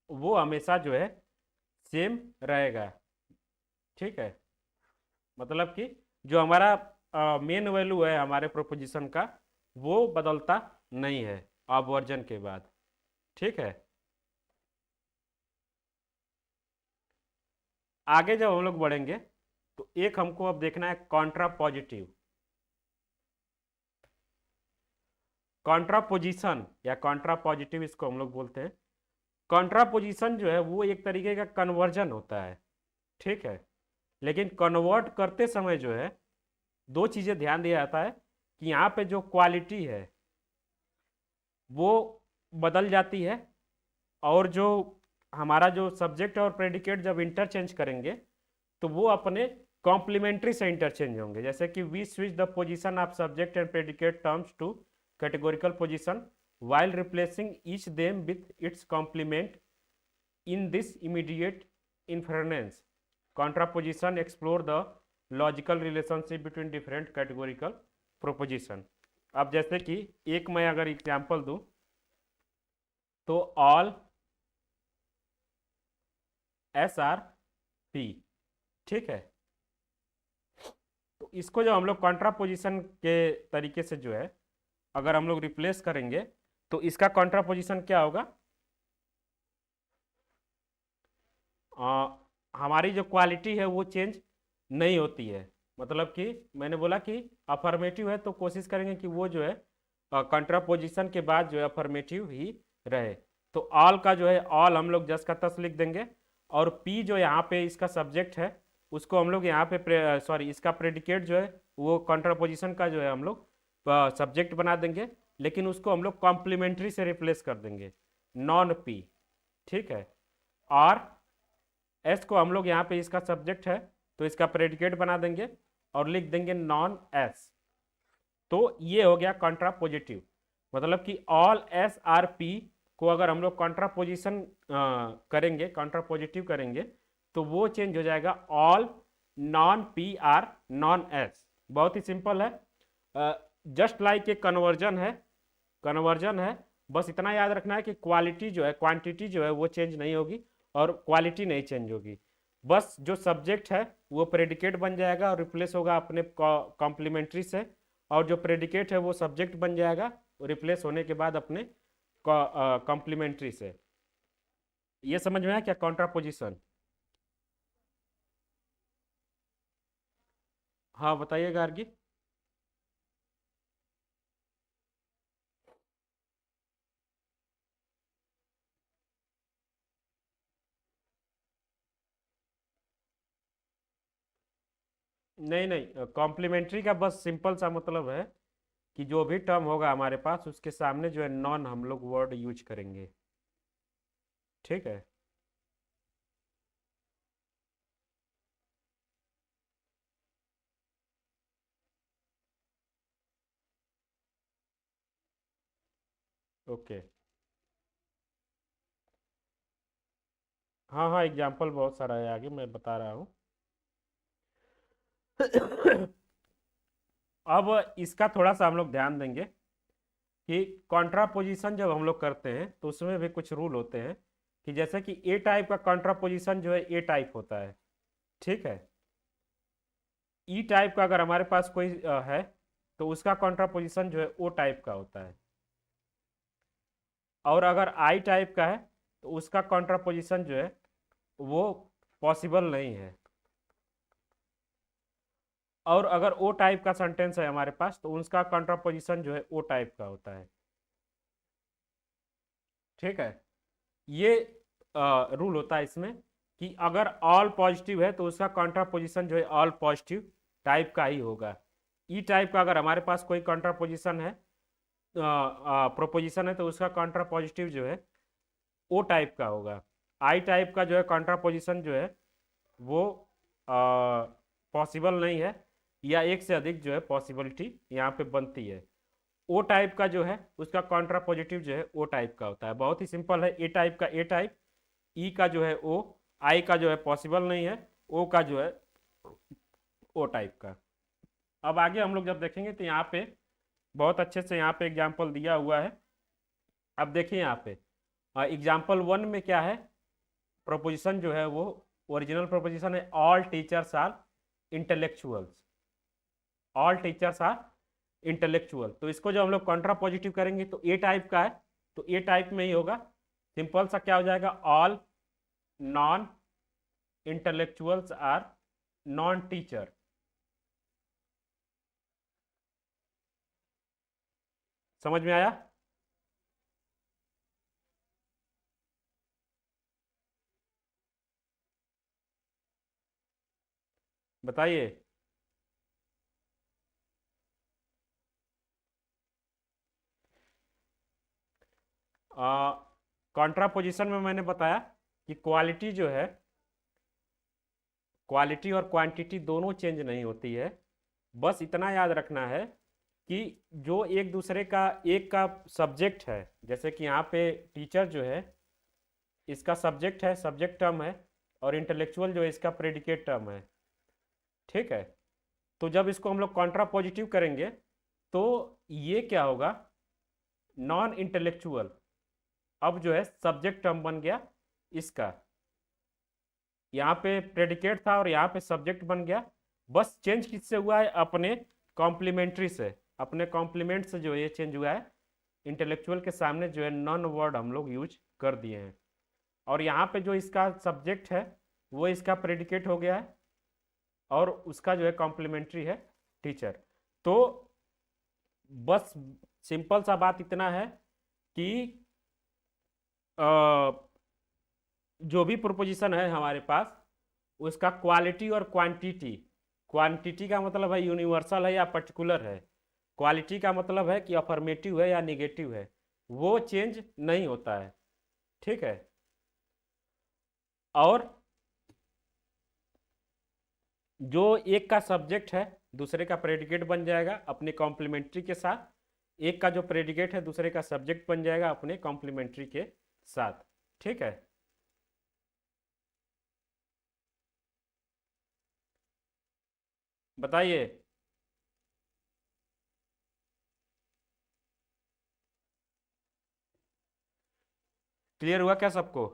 वो हमेशा जो है सेम रहेगा। ठीक है, मतलब कि जो हमारा मेन वैल्यू है हमारे प्रोपोजिशन का, वो बदलता नहीं है अबवर्जन के बाद। ठीक है, आगे जब हम लोग बढ़ेंगे तो एक हमको अब देखना है कॉन्ट्रा पॉजिटिव। कॉन्ट्रापोजिशन या कॉन्ट्रा पॉजिटिव इसको हम लोग बोलते हैं। कॉन्ट्रापोजिशन जो है वो एक तरीके का कन्वर्जन होता है। ठीक है, लेकिन कन्वर्ट करते समय जो है दो चीज़ें ध्यान दिया जाता है कि यहाँ पे जो क्वालिटी है वो बदल जाती है, और जो हमारा जो सब्जेक्ट और प्रेडिकेट जब इंटरचेंज करेंगे तो वो अपने कॉम्प्लीमेंट्री से इंटरचेंज होंगे। जैसे कि we switch the position of subject and predicate terms to categorical position while replacing each them with its complement in this immediate inference. Contraposition explore the logical relationship between different categorical proposition. अब जैसे कि एक मैं अगर example दूं तो all S are P, ठीक है, तो इसको जो हम लोग कॉन्ट्रापोजिशन के तरीके से जो है अगर हम लोग रिप्लेस करेंगे तो इसका कॉन्ट्रापोजिशन क्या होगा? हमारी जो क्वालिटी है वो चेंज नहीं होती है। मतलब कि मैंने बोला कि अफर्मेटिव है तो कोशिश करेंगे कि वो जो है कॉन्ट्रापोजिशन के बाद जो है अफर्मेटिव ही रहे। तो ऑल का जो है ऑल हम लोग जस का तस लिख देंगे, और पी जो यहाँ पे इसका सब्जेक्ट है उसको हम लोग यहाँ पे सॉरी इसका प्रेडिकेट जो है वो कॉन्ट्रापोजिशन का जो है हम लोग सब्जेक्ट बना देंगे, लेकिन उसको हम लोग कॉम्प्लीमेंट्री से रिप्लेस कर देंगे, नॉन पी। ठीक है, और एस को हम लोग यहाँ पे इसका सब्जेक्ट है तो इसका प्रेडिकेट बना देंगे और लिख देंगे नॉन एस। तो ये हो गया कॉन्ट्रापोजिटिव। मतलब कि ऑल एस आर पी को अगर हम लोग कॉन्ट्रापोजिशन करेंगे, कॉन्ट्रापोजिटिव करेंगे, तो वो चेंज हो जाएगा all non P R non S. बहुत ही सिंपल है, जस्ट लाइक ए कन्वर्जन है, कन्वर्जन है। बस इतना याद रखना है कि क्वालिटी जो है, क्वांटिटी जो है वो चेंज नहीं होगी और क्वालिटी नहीं चेंज होगी। बस जो सब्जेक्ट है वो प्रेडिकेट बन जाएगा और रिप्लेस होगा अपने कॉम्प्लीमेंट्री से, और जो प्रेडिकेट है वो सब्जेक्ट बन जाएगा रिप्लेस होने के बाद अपने कॉम्प्लीमेंट्री से। ये समझ में आया क्या कॉन्ट्रापोजिशन? हाँ बताइए गार्गी। नहीं नहीं, कॉम्प्लीमेंट्री का बस सिंपल सा मतलब है कि जो भी टर्म होगा हमारे पास उसके सामने जो है नॉन हम लोग वर्ड यूज करेंगे। ठीक है, ओके। हाँ हाँ, एग्जाम्पल बहुत सारा है, आगे मैं बता रहा हूँ। अब इसका थोड़ा सा हम लोग ध्यान देंगे कि कॉन्ट्रापोजिशन जब हम लोग करते हैं तो उसमें भी कुछ रूल होते हैं, कि जैसे कि ए टाइप का कॉन्ट्रापोजिशन जो है ए टाइप होता है। ठीक है, ई टाइप का अगर हमारे पास कोई है तो उसका कॉन्ट्रापोजिशन जो है ओ टाइप का होता है, और अगर आई टाइप का है तो उसका कॉन्ट्रापोजिशन जो है वो पॉसिबल नहीं है। और अगर ओ टाइप का सेंटेंस है हमारे पास तो उसका कॉन्ट्रापोजिशन जो है ओ टाइप का होता है। ठीक है। ये रूल होता है इसमें कि अगर ऑल पॉजिटिव है तो उसका कॉन्ट्रापोजिशन जो है ऑल पॉजिटिव टाइप का ही होगा। ई टाइप का अगर हमारे पास कोई कॉन्ट्रापोजिशन है, प्रोपोजिशन है, तो उसका कॉन्ट्रापोजिटिव जो है ओ टाइप का होगा। आई टाइप का जो है कॉन्ट्रापोजिशन जो है वो पॉसिबल नहीं है, या एक से अधिक जो है पॉसिबिलिटी यहाँ पे बनती है। ओ टाइप का जो है उसका कॉन्ट्रापोजिटिव जो है ओ टाइप का होता है। बहुत ही सिंपल है। ए टाइप का ए टाइप, ई का जो है ओ, आई का जो है पॉसिबल नहीं है, ओ का जो है ओ टाइप का। अब आगे हम लोग जब देखेंगे तो यहाँ पे बहुत अच्छे से यहाँ पे एग्जाम्पल दिया हुआ है। अब देखिए यहाँ पे एग्जाम्पल 1 में क्या है, प्रोपोजिशन जो है वो ओरिजिनल प्रोपोजिशन है all teachers are intellectuals. All teachers are intellectual. तो इसको जब हम लोग कॉन्ट्रापोजिटिव करेंगे तो ए टाइप का है, तो ए टाइप में ही होगा। सिंपल सा क्या हो जाएगा, all non intellectuals are non teacher. समझ में आया? बताइए। कॉन्ट्रापोजिशन में मैंने बताया कि क्वालिटी जो है, क्वालिटी और क्वांटिटी दोनों चेंज नहीं होती है। बस इतना याद रखना है कि जो एक दूसरे का, एक का सब्जेक्ट है, जैसे कि यहाँ पे टीचर जो है इसका सब्जेक्ट है, सब्जेक्ट टर्म है, और इंटेलेक्चुअल जो है इसका प्रेडिकेट टर्म है। ठीक है। तो जब इसको हम लोग कॉन्ट्रापोजिटिव करेंगे तो ये क्या होगा, नॉन इंटेलेक्चुअल अब जो है सब्जेक्ट टर्म बन गया इसका। यहाँ पे प्रेडिकेट था और यहाँ पे सब्जेक्ट बन गया। बस चेंज किससे हुआ है, अपने कॉम्प्लीमेंट्री से, अपने कॉम्प्लीमेंट से जो ये चेंज हुआ है। इंटेलेक्चुअल के सामने जो है नॉन वर्ड हम लोग यूज कर दिए हैं, और यहाँ पे जो इसका सब्जेक्ट है वो इसका प्रेडिकेट हो गया है, और उसका जो है कॉम्प्लीमेंट्री है टीचर। तो बस सिंपल सा बात इतना है कि जो भी प्रोपोजिशन है हमारे पास उसका क्वालिटी और क्वांटिटी, क्वांटिटी का मतलब है यूनिवर्सल है या पर्टिकुलर है, क्वालिटी का मतलब है कि अफर्मेटिव है या निगेटिव है, वो चेंज नहीं होता है। ठीक है। और जो एक का सब्जेक्ट है दूसरे का प्रेडिकेट बन जाएगा अपने कॉम्प्लीमेंट्री के साथ, एक का जो प्रेडिकेट है दूसरे का सब्जेक्ट बन जाएगा अपने कॉम्प्लीमेंट्री के साथ। ठीक है। बताइए। क्लियर हुआ क्या सबको?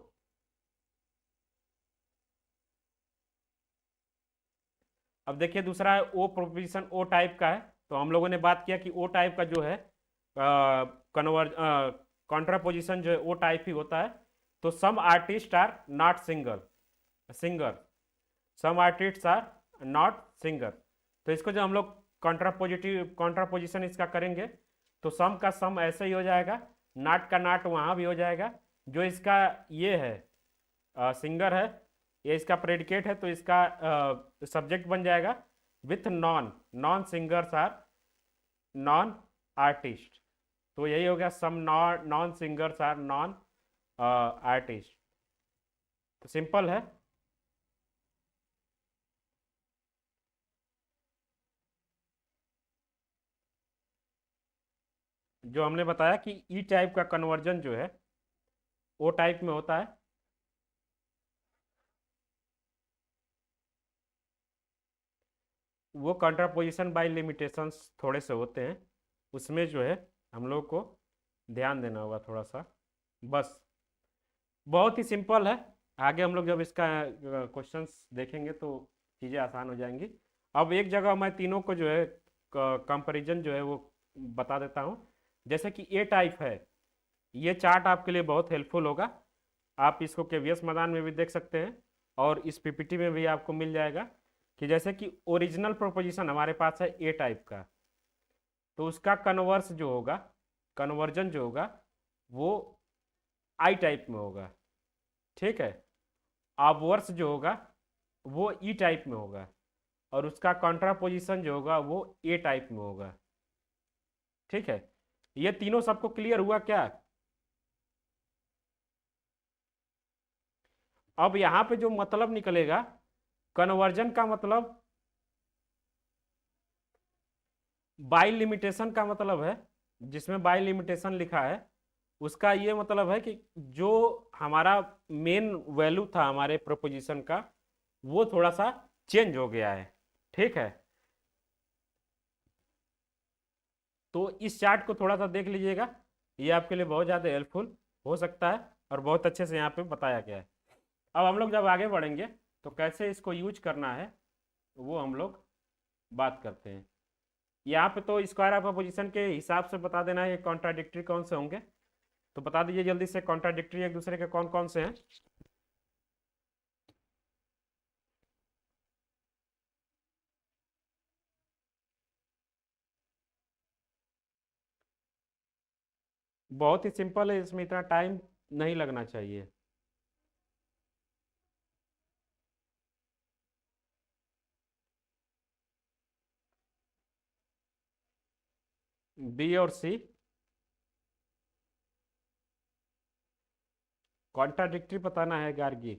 अब देखिए दूसरा है ओ प्रोपोजिशन ओ टाइप का है। तो हम लोगों ने बात किया कि ओ टाइप का जो है कन्वर्ज कॉन्ट्रापोजिशन जो है ओ टाइप ही होता है। तो some artist are not singer, some artist are not singer. तो इसको जो हम लोग कॉन्ट्रापोजिशन इसका करेंगे तो सम का सम ऐसे ही हो जाएगा, नाट का नाट वहाँ भी हो जाएगा। जो इसका ये है सिंगर है, ये इसका प्रेडिकेट है, तो इसका सब्जेक्ट बन जाएगा with non, non singers are non artist. तो यही हो गया some non singers are non artist. तो सिंपल है। जो हमने बताया कि ई टाइप का कन्वर्जन जो है ओ टाइप में होता है। वो कंट्रापोजिशन बाय लिमिटेशंस थोड़े से होते हैं, उसमें जो है हम लोग को ध्यान देना होगा थोड़ा सा। बस बहुत ही सिंपल है। आगे हम लोग जब इसका क्वेश्चंस देखेंगे तो चीज़ें आसान हो जाएंगी। अब एक जगह मैं तीनों को जो है कंपैरिजन जो है वो बता देता हूँ। जैसे कि ए टाइप है, ये चार्ट आपके लिए बहुत हेल्पफुल होगा। आप इसको केवीएस मैदान में भी देख सकते हैं और इस पीपीटी में भी आपको मिल जाएगा कि जैसे कि ओरिजिनल प्रोपोजिशन हमारे पास है ए टाइप का, तो उसका कन्वर्स जो होगा, कन्वर्जन जो होगा वो आई टाइप में होगा, ठीक है। ऑब्वर्स जो होगा वो ई टाइप में होगा, और उसका कॉन्ट्रापोजिशन जो होगा वो ए टाइप में होगा, ठीक है। ये तीनों सबको क्लियर हुआ क्या? अब यहां पे जो मतलब निकलेगा, कन्वर्जन का मतलब, बाई लिमिटेशन का मतलब है, जिसमें बाई लिमिटेशन लिखा है उसका ये मतलब है कि जो हमारा मेन वैल्यू था हमारे प्रोपोजिशन का, वो थोड़ा सा चेंज हो गया है, ठीक है। तो इस चार्ट को थोड़ा सा देख लीजिएगा, ये आपके लिए बहुत ज़्यादा हेल्पफुल हो सकता है, और बहुत अच्छे से यहाँ पे बताया गया है। अब हम लोग जब आगे बढ़ेंगे तो कैसे इसको यूज करना है वो हम लोग बात करते हैं। यहाँ पे तो स्क्वायर ऑफ अपोजिशन के हिसाब से बता देना है कॉन्ट्राडिक्टरी कौन से होंगे, तो बता दीजिए जल्दी से कॉन्ट्राडिक्टरी एक दूसरे के कौन कौन से हैं। बहुत ही सिंपल है, इसमें इतना टाइम नहीं लगना चाहिए। बी और सी कॉन्ट्राडिक्टरी बताना है गार्गी,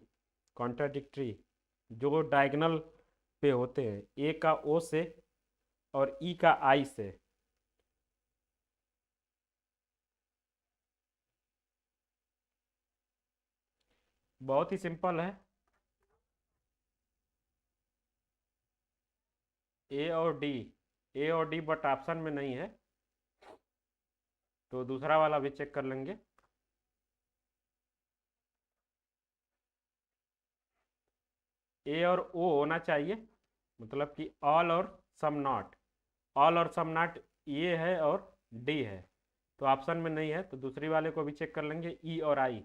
कॉन्ट्राडिक्टरी जो डायगोनल पे होते हैं, ए का ओ से और ई का आई से। बहुत ही सिंपल है, ए और डी, ए और डी बट ऑप्शन में नहीं है, तो दूसरा वाला भी चेक कर लेंगे। ए और ओ होना चाहिए, मतलब कि ऑल और सम नॉट, ऑल और सम नॉट ये है और डी है, तो ऑप्शन में नहीं है, तो दूसरी वाले को भी चेक कर लेंगे, ई और आई,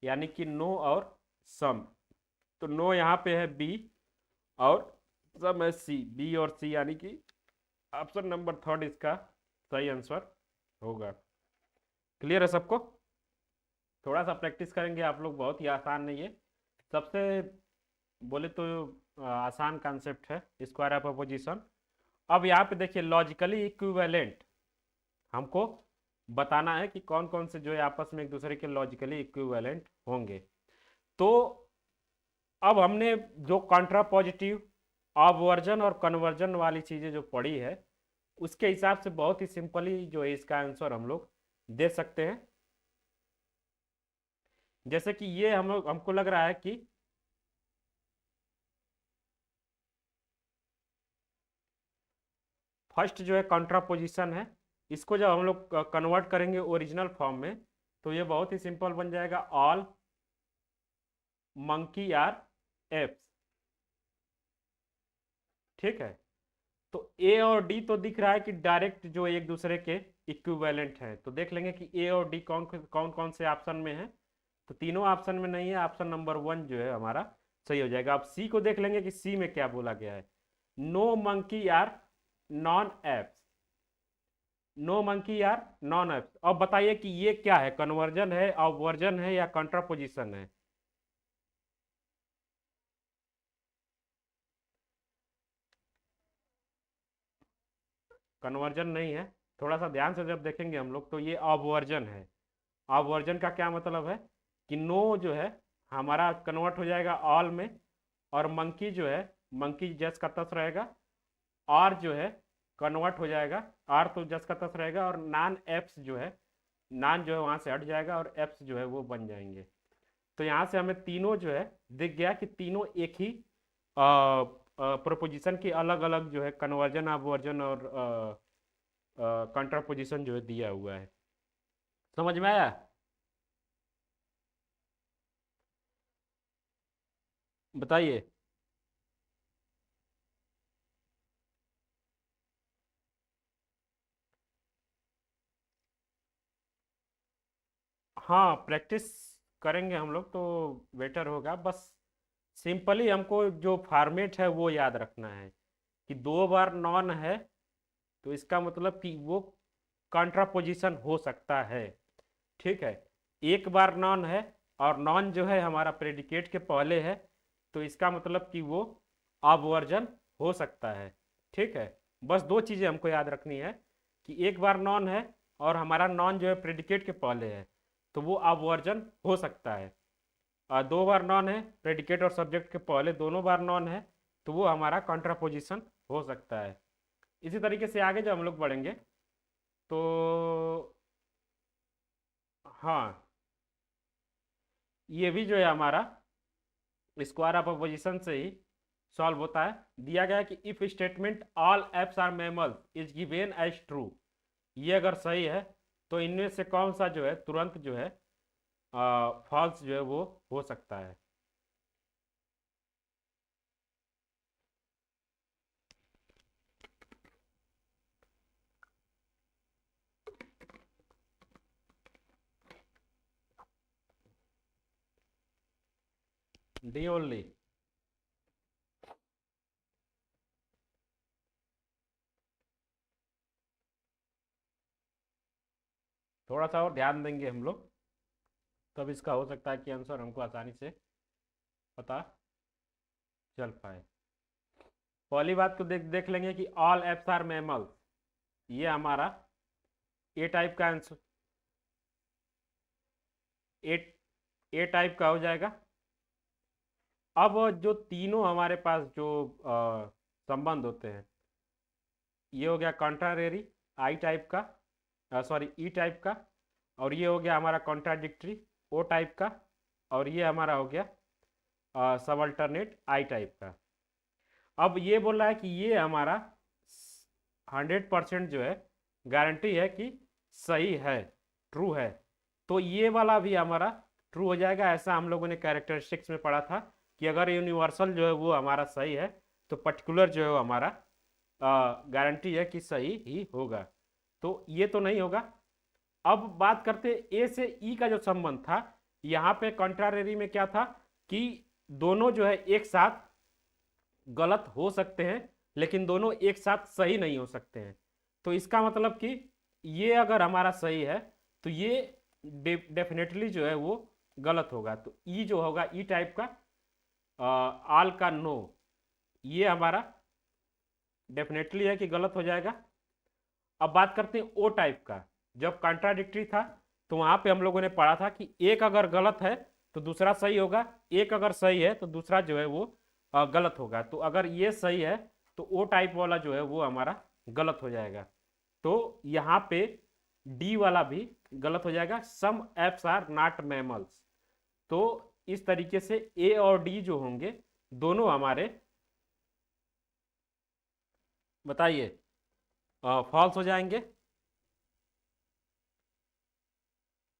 यानी कि नो और सम। तो नो यहाँ पे है बी, और सम है सी, बी और सी, यानी कि ऑप्शन नंबर थर्ड इसका सही आंसर होगा। क्लियर है सबको? थोड़ा सा प्रैक्टिस करेंगे आप लोग, बहुत ही आसान नहीं है, सबसे बोले तो आसान कॉन्सेप्ट है स्क्वायर ऑफ अपोजिशन। अब यहाँ पे देखिए लॉजिकली इक्विवेलेंट हमको बताना है कि कौन कौन से जो है आपस में एक दूसरे के लॉजिकली इक्विवेलेंट होंगे। तो अब हमने जो कॉन्ट्रापॉजिटिव, ऑबवर्जन और कन्वर्जन वाली चीज़ें जो पढ़ी है, उसके हिसाब से बहुत ही सिंपली जो है इसका आंसर हम लोग दे सकते हैं। जैसे कि ये हम लोग, हमको लग रहा है कि फर्स्ट जो है कॉन्ट्रापोजिशन है, इसको जब हम लोग कन्वर्ट करेंगे ओरिजिनल फॉर्म में, तो ये बहुत ही सिंपल बन जाएगा, ऑल मंकी आर एप्स, ठीक है। तो ए और डी तो दिख रहा है कि डायरेक्ट जो एक दूसरे के इक्विवेलेंट है, तो देख लेंगे कि ए और डी कौन कौन कौन से ऑप्शन में है, तो तीनों ऑप्शन में नहीं है, ऑप्शन नंबर वन जो है हमारा सही हो जाएगा। अब सी को देख लेंगे कि सी में क्या बोला गया है, no monkey are non apes, no monkey are non apes. अब बताइए कि ये क्या है, कन्वर्जन है, ऑबवर्जन है, या कॉन्ट्रापोजिशन है? कन्वर्जन नहीं है, थोड़ा सा ध्यान से जब देखेंगे हम लोग तो ये ऑबवर्जन है। ऑबवर्जन का क्या मतलब है कि नो जो है हमारा कन्वर्ट हो जाएगा ऑल में, और मंकी जो है, मंकी जस का तस रहेगा, आर जो है कन्वर्ट हो जाएगा, आर तो जस का तस रहेगा, और नॉन एप्स जो है, नॉन जो है वहाँ से हट जाएगा और एप्स जो है वो बन जाएंगे। तो यहाँ से हमें तीनों जो है दिख गया कि तीनों एक ही प्रोपोजिशन की अलग अलग जो है कन्वर्जन, ऑबवर्जन और कंट्रापोजिशन जो है दिया हुआ है। समझ में आया? बताइए। हाँ, प्रैक्टिस करेंगे हम लोग तो बेटर होगा, बस सिंपली हमको जो फॉर्मेट है वो याद रखना है कि दो बार नॉन है, तो इसका मतलब कि वो कॉन्ट्रापोजिशन हो सकता है, ठीक है। एक बार नॉन है और नॉन जो है हमारा प्रेडिकेट के पहले है, तो इसका मतलब कि वो अपवर्जन हो सकता है। ठीक है, बस दो चीज़ें हमको याद रखनी है कि एक बार नॉन है और हमारा नॉन जो है प्रेडिकेट के पहले है, तो वो अपवर्जन हो सकता है। और दो बार नॉन है, प्रेडिकेट और सब्जेक्ट के पहले दोनों बार नॉन है, तो वो हमारा कॉन्ट्रापोजिशन हो सकता है। इसी तरीके से आगे जब हम लोग बढ़ेंगे तो हाँ, ये भी जो है हमारा स्क्वायर ऑफ अपोजिशन से ही सॉल्व होता है। दिया गया है कि if statement all apes are mammals is given as true, ये अगर सही है तो इनमें से कौन सा जो है तुरंत जो है फॉल्स जो है वो हो सकता है। D only. थोड़ा सा और ध्यान देंगे हम लोग, तब इसका हो सकता है कि आंसर हमको आसानी से पता चल पाए। पहली बात को देख देख लेंगे कि ऑल एप्स आर मैमल्स, ये हमारा ए टाइप का आंसर, ए ए टाइप का हो जाएगा। अब जो तीनों हमारे पास जो संबंध होते हैं, ये हो गया कॉन्ट्रारेरी आई टाइप का, सॉरी ई टाइप का, और ये हो गया हमारा कॉन्ट्राडिक्टरी ओ टाइप का, और ये हमारा हो गया सब अल्टरनेट आई टाइप का। अब ये बोल रहा है कि ये हमारा 100% जो है गारंटी है कि सही है, ट्रू है, तो ये वाला भी हमारा ट्रू हो जाएगा। ऐसा हम लोगों ने कैरेक्टरिस्टिक्स में पढ़ा था कि अगर यूनिवर्सल जो है वो हमारा सही है तो पर्टिकुलर जो है वो हमारा गारंटी है कि सही ही होगा। तो ये तो नहीं होगा। अब बात करते ए से ई का जो संबंध था, यहाँ पे कॉन्ट्रारेरी में क्या था कि दोनों जो है एक साथ गलत हो सकते हैं लेकिन दोनों एक साथ सही नहीं हो सकते हैं। तो इसका मतलब कि ये अगर हमारा सही है तो ये डेफिनेटली जो है वो गलत होगा। तो ई जो होगा ई टाइप का आल का नो, ये हमारा डेफिनेटली है कि गलत हो जाएगा। अब बात करते हैं ओ टाइप का। जब कॉन्ट्राडिक्टरी था तो वहां पे हम लोगों ने पढ़ा था कि एक अगर गलत है तो दूसरा सही होगा, एक अगर सही है तो दूसरा जो है वो गलत होगा। तो अगर ये सही है तो ओ टाइप वाला जो है वो हमारा गलत हो जाएगा। तो यहाँ पे डी वाला भी गलत हो जाएगा, some apes are not mammals. तो इस तरीके से ए और डी जो होंगे दोनों हमारे बताइए फॉल्स हो जाएंगे।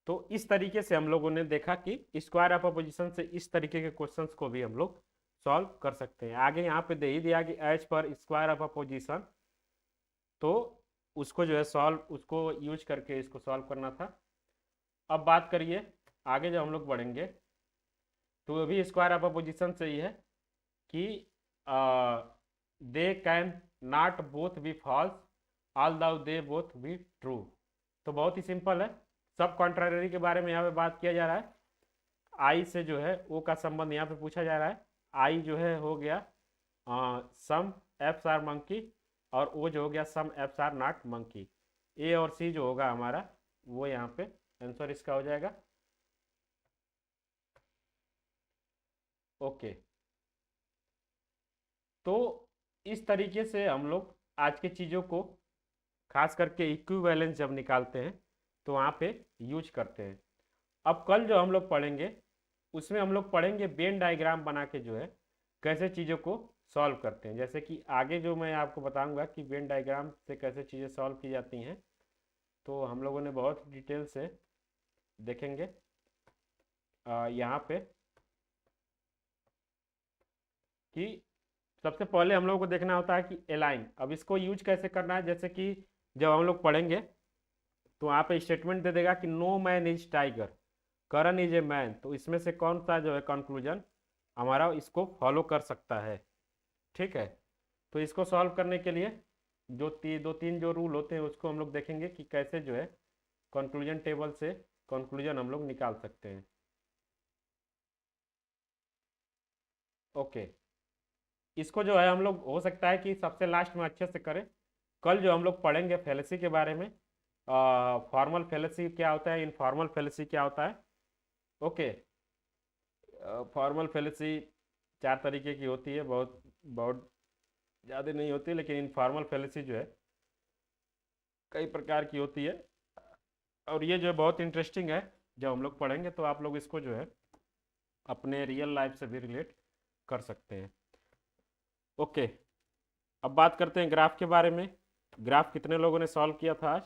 तो इस तरीके से हम लोगों ने देखा कि स्क्वायर ऑफ अपोजिशन से इस तरीके के क्वेश्चंस को भी हम लोग सॉल्व कर सकते हैं। आगे यहाँ पे दे ही दिया कि एच पर स्क्वायर ऑफ अपोजिशन, तो उसको जो है सॉल्व, उसको यूज करके इसको सॉल्व करना था। अब बात करिए आगे जब हम लोग बढ़ेंगे तो वो भी स्क्वायर ऑफ अपोजिशन से ही है कि they can not both be false although they both be true. तो बहुत ही सिंपल है, सब कॉन्ट्रारी के बारे में यहाँ पे बात किया जा रहा है। आई से जो है ओ का संबंध यहाँ पे पूछा जा रहा है। आई जो है हो गया सम एप्स आर मंकी, और ओ जो हो गया some apes are not monkey. A और सी जो होगा हमारा वो यहाँ पे आंसर इसका हो जाएगा। ओके, तो इस तरीके से हम लोग आज की चीज़ों को खास करके इक्विवेलेंस जब निकालते हैं तो वहाँ पे यूज करते हैं। अब कल जो हम लोग पढ़ेंगे उसमें हम लोग पढ़ेंगे वेन डायग्राम बना के जो है कैसे चीज़ों को सॉल्व करते हैं। जैसे कि आगे जो मैं आपको बताऊंगा कि वेन डायग्राम से कैसे चीज़ें सॉल्व की जाती हैं, तो हम लोगों ने बहुत डिटेल से देखेंगे यहाँ पे कि सबसे पहले हम लोगों को देखना होता है कि एलाइन। अब इसको यूज कैसे करना है, जैसे कि जब हम लोग पढ़ेंगे तो वहाँ पे स्टेटमेंट दे देगा कि no man is tiger, Karan is a man. तो इसमें से कौन सा जो है कंक्लूजन हमारा इसको फॉलो कर सकता है। ठीक है, तो इसको सॉल्व करने के लिए जो दो तीन जो रूल होते हैं उसको हम लोग देखेंगे कि कैसे जो है कंक्लूजन टेबल से कंक्लूजन हम लोग निकाल सकते हैं। ओके, इसको जो है हम लोग हो सकता है कि सबसे लास्ट में अच्छे से करें। कल जो हम लोग पढ़ेंगे फैलेसी के बारे में, फॉर्मल फैलेसी क्या होता है, इनफॉर्मल फैलेसी क्या होता है। ओके, फॉर्मल फैलेसी चार तरीके की होती है, बहुत बहुत ज़्यादा नहीं होती, लेकिन इनफॉर्मल फैलेसी जो है कई प्रकार की होती है, और ये जो है बहुत इंटरेस्टिंग है। जब हम लोग पढ़ेंगे तो आप लोग इसको जो है अपने रियल लाइफ से भी रिलेट कर सकते हैं। ओके, अब बात करते हैं ग्राफ के बारे में। ग्राफ कितने लोगों ने सॉल्व किया था आज?